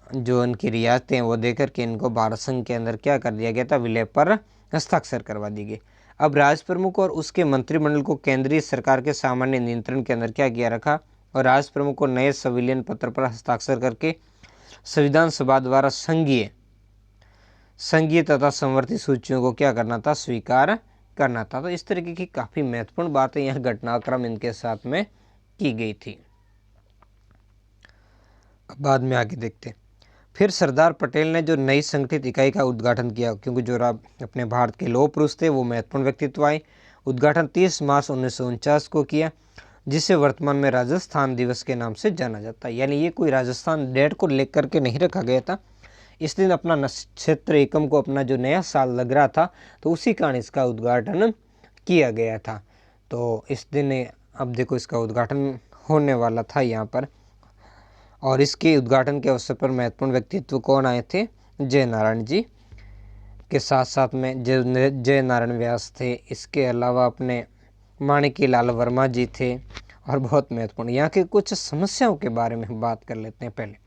जो इनकी रियासतें वो दे करके इनको भारत संघ के अंदर क्या कर दिया गया था, विलय पर हस्ताक्षर करवा दी गई। अब राज प्रमुख और उसके मंत्रिमंडल को केंद्रीय सरकार के सामान्य नियंत्रण के अंदर क्या किया रखा, और राज प्रमुख को नए संविलियन पत्र पर हस्ताक्षर करके संविधान सभा द्वारा संघीय तथा संवर्ती सूचियों को क्या करना था, स्वीकार करना था। तो इस तरीके की काफी महत्वपूर्ण बातें यह घटनाक्रम इनके साथ में की गई थी। अब बाद में आगे देखते हैं। फिर सरदार पटेल ने जो नई संगठित इकाई का उद्घाटन किया, क्योंकि जो अपने भारत के लौह पुरुष थे वो महत्वपूर्ण व्यक्तित्व आए। उद्घाटन 30 मार्च 1949 को किया, जिसे वर्तमान में राजस्थान दिवस के नाम से जाना जाता है। यानी ये कोई राजस्थान डेट को लेकर के नहीं रखा गया था। इस दिन अपना नक्षत्र एकम को अपना जो नया साल लग रहा था, तो उसी कारण इसका उद्घाटन किया गया था। तो इस दिन अब देखो इसका उद्घाटन होने वाला था यहाँ पर। और इसके उद्घाटन के अवसर पर महत्वपूर्ण व्यक्तित्व कौन आए थे, जय नारायण जी के साथ साथ में जय नारायण व्यास थे। इसके अलावा अपने माणिक्यलाल वर्मा जी थे। और बहुत महत्वपूर्ण यहाँ के कुछ समस्याओं के बारे में हम बात कर लेते हैं। पहले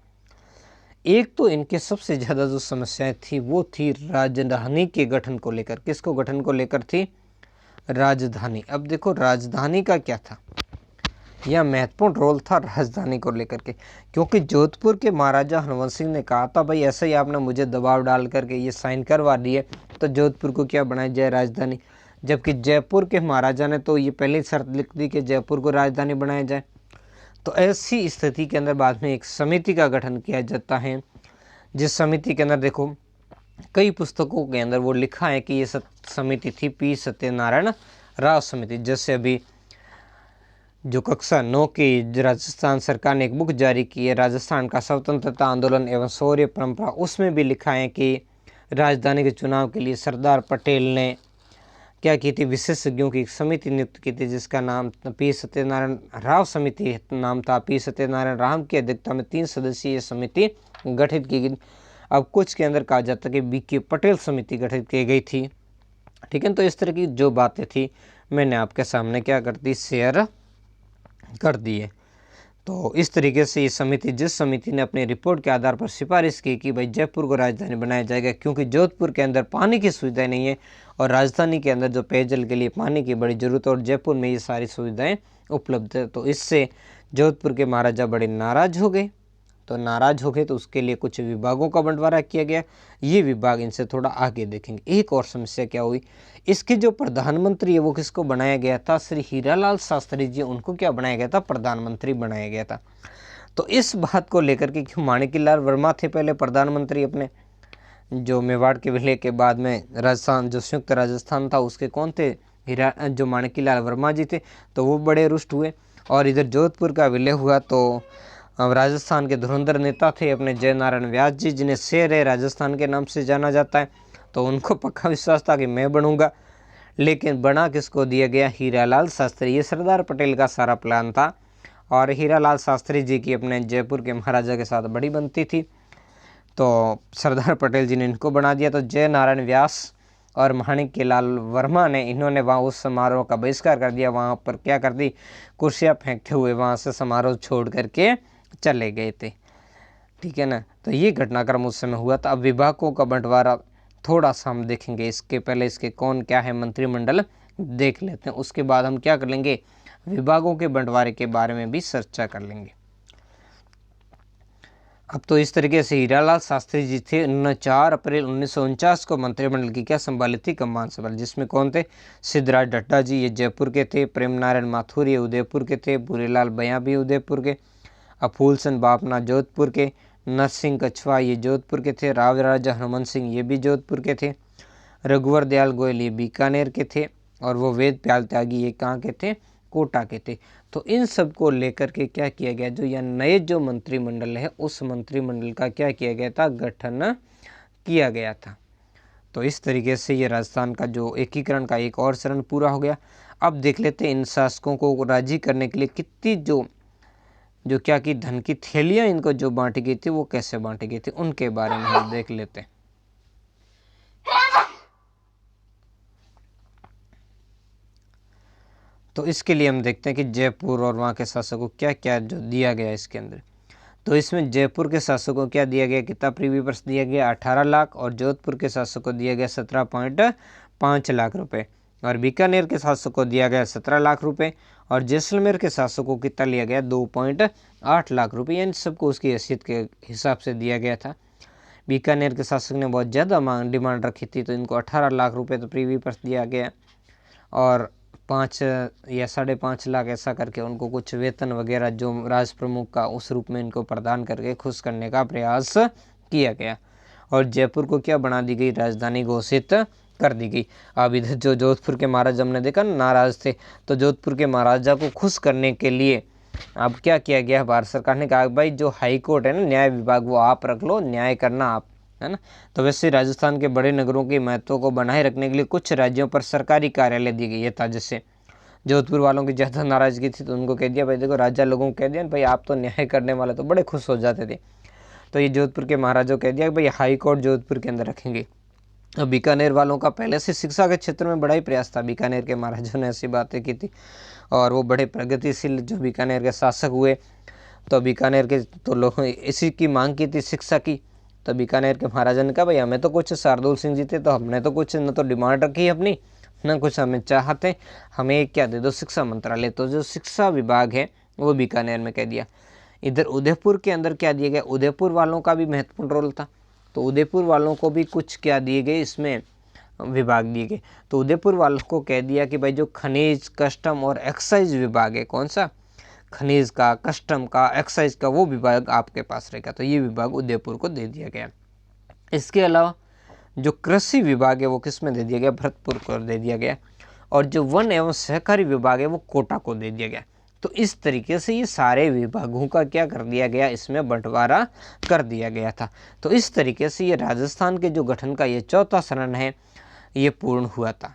एक तो इनके सबसे ज़्यादा जो समस्याएं थी वो थी राजधानी के गठन को लेकर। किसको गठन को लेकर थी, राजधानी। अब देखो राजधानी का क्या था, यह महत्वपूर्ण रोल था राजधानी को लेकर के, क्योंकि जोधपुर के महाराजा हनुवंत सिंह ने कहा था भाई ऐसे ही आपने मुझे दबाव डाल करके ये साइन करवा दिए तो जोधपुर को क्या बनाया जाए, राजधानी। जबकि जयपुर के महाराजा ने तो ये पहले शर्त लिख दी कि जयपुर को राजधानी बनाया जाए। तो ऐसी स्थिति के अंदर बाद में एक समिति का गठन किया जाता है, जिस समिति के अंदर देखो कई पुस्तकों के अंदर वो लिखा है कि ये समिति थी पी सत्यनारायण राव समिति। जैसे अभी जो कक्षा 9 की राजस्थान सरकार ने एक बुक जारी की है, राजस्थान का स्वतंत्रता आंदोलन एवं शौर्य परंपरा, उसमें भी लिखा है कि राजधानी के चुनाव के लिए सरदार पटेल ने क्या की थी, विशेषज्ञों की एक समिति नियुक्त की थी, जिसका नाम पी सत्यनारायण राव समिति नाम था। पी सत्यनारायण राव की अध्यक्षता में 3 सदस्यीय समिति गठित की गई। अब कुछ के अंदर कहा जाता है कि बीके पटेल समिति गठित की गई थी। ठीक है, तो इस तरह की जो बातें थी मैंने आपके सामने क्या कर दी, शेयर कर दिए। तो इस तरीके से ये समिति, जिस समिति ने अपनी रिपोर्ट के आधार पर सिफारिश की कि भाई जयपुर को राजधानी बनाया जाएगा, क्योंकि जोधपुर के अंदर पानी की सुविधाएं नहीं है और राजधानी के अंदर जो पेयजल के लिए पानी की बड़ी जरूरत है और जयपुर में ये सारी सुविधाएं उपलब्ध है। तो इससे जोधपुर के महाराजा बड़े नाराज हो गए। तो उसके लिए कुछ विभागों का बंटवारा किया गया। ये विभाग इनसे थोड़ा आगे देखेंगे। एक और समस्या क्या हुई, इसके जो प्रधानमंत्री है वो किसको बनाया गया था, श्री हीरालाल शास्त्री जी, उनको क्या बनाया गया था, प्रधानमंत्री बनाया गया था। तो इस बात को लेकर के क्यों माणिक्यलाल वर्मा थे पहले प्रधानमंत्री, अपने जो मेवाड़ के विलय के बाद में राजस्थान जो संयुक्त राजस्थान था उसके कौन थे, जो माणिक्यलाल वर्मा जी थे। तो वो बड़े रुष्ट हुए और इधर जोधपुर का विलय हुआ तो राजस्थान के धुरंधर नेता थे अपने जय नारायण व्यास जी, जिन्हें शेर है राजस्थान के नाम से जाना जाता है। तो उनको पक्का विश्वास था कि मैं बनूंगा, लेकिन बना किसको दिया गया, हीरालाल शास्त्री। ये सरदार पटेल का सारा प्लान था और हीरालाल शास्त्री जी की अपने जयपुर के महाराजा के साथ बड़ी बनती थी। तो सरदार पटेल जी ने इनको बना दिया। तो जय नारायण व्यास और माणिक्यलाल वर्मा ने इन्होंने वहाँ उस समारोह का बहिष्कार कर दिया। वहाँ पर क्या कर दी, कुर्सियाँ फेंकते हुए वहाँ से समारोह छोड़ करके चले गए थे। ठीक है ना, तो ये घटनाक्रम उस समय हुआ था। अब विभागों का बंटवारा थोड़ा सा हम देखेंगे, इसके पहले इसके कौन क्या है मंत्रिमंडल देख लेते हैं, उसके बाद हम क्या कर लेंगे, विभागों के बंटवारे के बारे में भी चर्चा कर लेंगे। अब तो इस तरीके से हीरालाल शास्त्री जी थे, उन्होंने 4 अप्रैल 1949 को मंत्रिमंडल की क्या संभाली थी, कमान संभाली, जिसमें कौन थे, सिद्धराज डड्डा जी ये जयपुर के थे, प्रेम नारायण माथुर ये उदयपुर के थे, भूरेलाल बयां भी उदयपुर के, अफूलचंद बापना जोधपुर के, नरसिंह कछवा ये जोधपुर के थे, राव राजा हनुमंत सिंह ये भी जोधपुर के थे, रघुवर दयाल गोयल ये बीकानेर के थे और वो वेद प्याल त्यागी ये कहाँ के थे, कोटा के थे। तो इन सब को लेकर के क्या किया गया, जो यह नए जो मंत्रिमंडल है उस मंत्रिमंडल का क्या किया गया था, गठन किया गया था। तो इस तरीके से ये राजस्थान का जो एकीकरण का एक और चरण पूरा हो गया। अब देख लेते हैं इन शासकों को राजी करने के लिए कितनी जो क्या की धन की थैलियां इनको जो बांटी गई थी वो कैसे बांटी गई थी, उनके बारे में हम देख लेते हैं। तो इसके लिए हम देखते हैं कि जयपुर और वहाँ के शासकों को क्या क्या जो दिया गया इसके अंदर। तो इसमें जयपुर के शासकों को क्या दिया गया, कितना प्रीवी वर्ष दिया गया, 18 लाख, और जोधपुर के शासकों को दिया गया 17.5 लाख रुपए, और बीकानेर के शासकों को दिया गया 17 लाख रुपए, और जैसलमेर के शासकों को कितना लिया गया, 2.8 लाख रुपए। इन सबको उसकी हैसियत के हिसाब से दिया गया था। बीकानेर के शासक ने बहुत ज़्यादा डिमांड रखी थी, तो इनको 18 लाख रुपए तो प्रीवी वर्ष दिया गया, और 5 या 5.5 लाख ऐसा करके उनको कुछ वेतन वगैरह जो राज प्रमुख का उस रूप में इनको प्रदान करके खुश करने का प्रयास किया गया। और जयपुर को क्या बना दी गई, राजधानी घोषित कर दी गई। अब इधर जो जोधपुर के महाराजा हमने देखा नाराज थे, तो जोधपुर के महाराजा को खुश करने के लिए अब क्या किया गया, भारत सरकार ने कहा भाई जो हाई कोर्ट है ना, न्याय विभाग, वो आप रख लो, न्याय करना आप, है ना। तो वैसे राजस्थान के बड़े नगरों के महत्व को बनाए रखने के लिए कुछ राज्यों पर सरकारी कार्यालय दिए गए था। जैसे जोधपुर वालों की ज़्यादा नाराजगी थी तो उनको कह दिया भाई देखो, राजा लोगों को कह दिया भाई आप तो न्याय करने वाले, तो बड़े खुश हो जाते थे। तो ये जोधपुर के महाराजा कह दिया भाई हाई कोर्ट जोधपुर के अंदर रखेंगे। अब बीकानेर वालों का पहले से शिक्षा के क्षेत्र में बड़ा ही प्रयास था, बीकानेर के महाराजों ने ऐसी बातें की थी, और वो बड़े प्रगतिशील जो बीकानेर के शासक हुए। तो बीकानेर के तो लोगों इसी की मांग की थी, शिक्षा की। तो बीकानेर के महाराजा ने कहा भाई हमें तो कुछ, शार्दुल सिंह जी थे तो हमने तो कुछ न तो डिमांड रखी अपनी, न कुछ हमें चाहते, हमें क्या दे दो, शिक्षा मंत्रालय। तो जो शिक्षा विभाग है वो बीकानेर में कह दिया। इधर उदयपुर के अंदर क्या दिया गया, उदयपुर वालों का भी महत्वपूर्ण रोल था, तो उदयपुर वालों को भी कुछ क्या दिए गए, इसमें विभाग दिए गए। तो उदयपुर वालों को कह दिया कि भाई जो खनिज, कस्टम और एक्साइज विभाग है, कौन सा, खनिज का, कस्टम का, एक्साइज का, वो विभाग आपके पास रहेगा। तो ये विभाग उदयपुर को दे दिया गया। इसके अलावा जो कृषि विभाग है वो किस में दे दिया गया, भरतपुर को दे दिया गया, और जो वन एवं सहकारी विभाग है वो कोटा को दे दिया गया। तो इस तरीके से ये सारे विभागों का क्या कर दिया गया, इसमें बंटवारा कर दिया गया था। तो इस तरीके से ये राजस्थान के जो गठन का ये चौथा चरण है ये पूर्ण हुआ था,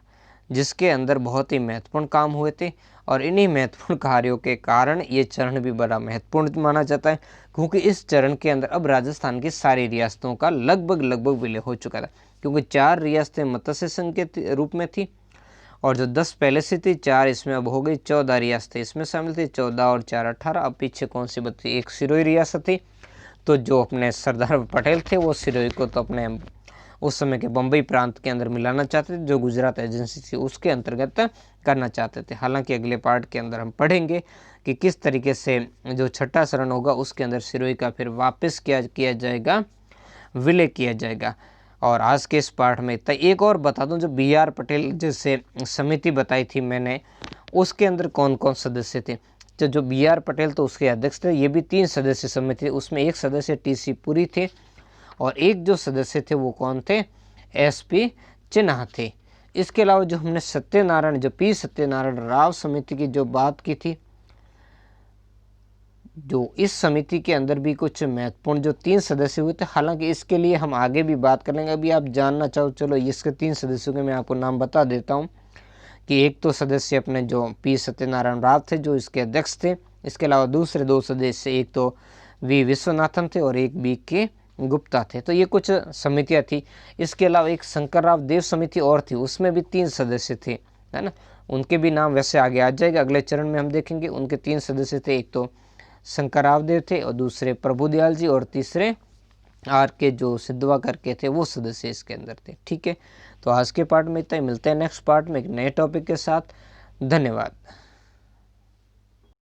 जिसके अंदर बहुत ही महत्वपूर्ण काम हुए थे, और इन्हीं महत्वपूर्ण कार्यों के कारण ये चरण भी बड़ा महत्वपूर्ण माना जाता है, क्योंकि इस चरण के अंदर अब राजस्थान की सारी रियासतों का लगभग विलय हो चुका था, क्योंकि 4 रियासतें मत्स्य संघ के रूप में थी, और जो 10 पहले से थी, 4 इसमें अब हो गई, 14 रियासतें इसमें शामिल थी, 14 और 4 18। अब पीछे कौन सी बची, एक सिरोही रियासत थी। तो जो अपने सरदार पटेल थे वो सिरोही को तो अपने उस समय के बम्बई प्रांत के अंदर मिलाना चाहते थे, जो गुजरात एजेंसी थी उसके अंतर्गत करना चाहते थे। हालांकि अगले पार्ट के अंदर हम पढ़ेंगे कि किस तरीके से जो छठा चरण होगा उसके अंदर सिरोही का फिर वापस किया जाएगा, विलय किया जाएगा। और आज के इस पाठ में इतना। एक और बता दूं, जो BR पटेल जैसे समिति बताई थी मैंने, उसके अंदर कौन कौन सदस्य थे। तो जो BR पटेल तो उसके अध्यक्ष थे, ये भी 3 सदस्य समिति, उसमें एक सदस्य TC पुरी थे, और एक जो सदस्य थे वो कौन थे, SP चिन्हा थे। इसके अलावा जो हमने सत्यनारायण, जो P सत्यनारायण राव समिति की जो बात की थी, जो इस समिति के अंदर भी कुछ महत्वपूर्ण जो 3 सदस्य हुए थे। हालांकि इसके लिए हम आगे भी बात करेंगे, अभी आप जानना चाहो चलो इसके 3 सदस्यों के मैं आपको नाम बता देता हूं, कि एक तो सदस्य अपने जो P सत्यनारायण राव थे जो इसके अध्यक्ष थे। इसके अलावा दूसरे 2 सदस्य, एक तो V विश्वनाथन थे और एक BK गुप्ता थे। तो ये कुछ समितियां थी। इसके अलावा एक शंकरराव देव समिति और थी, उसमें भी 3 सदस्य थे, है ना। उनके भी नाम वैसे आगे आ जाएगा, अगले चरण में हम देखेंगे। उनके 3 सदस्य थे, एक तो शंकरराव देव थे, और दूसरे प्रभुदयाल जी, और तीसरे RK जो सिद्धवा करके थे वो सदस्य इसके अंदर थे। ठीक है, तो आज के पार्ट में इतना ही। मिलते हैं नेक्स्ट पार्ट में एक नए टॉपिक के साथ। धन्यवाद।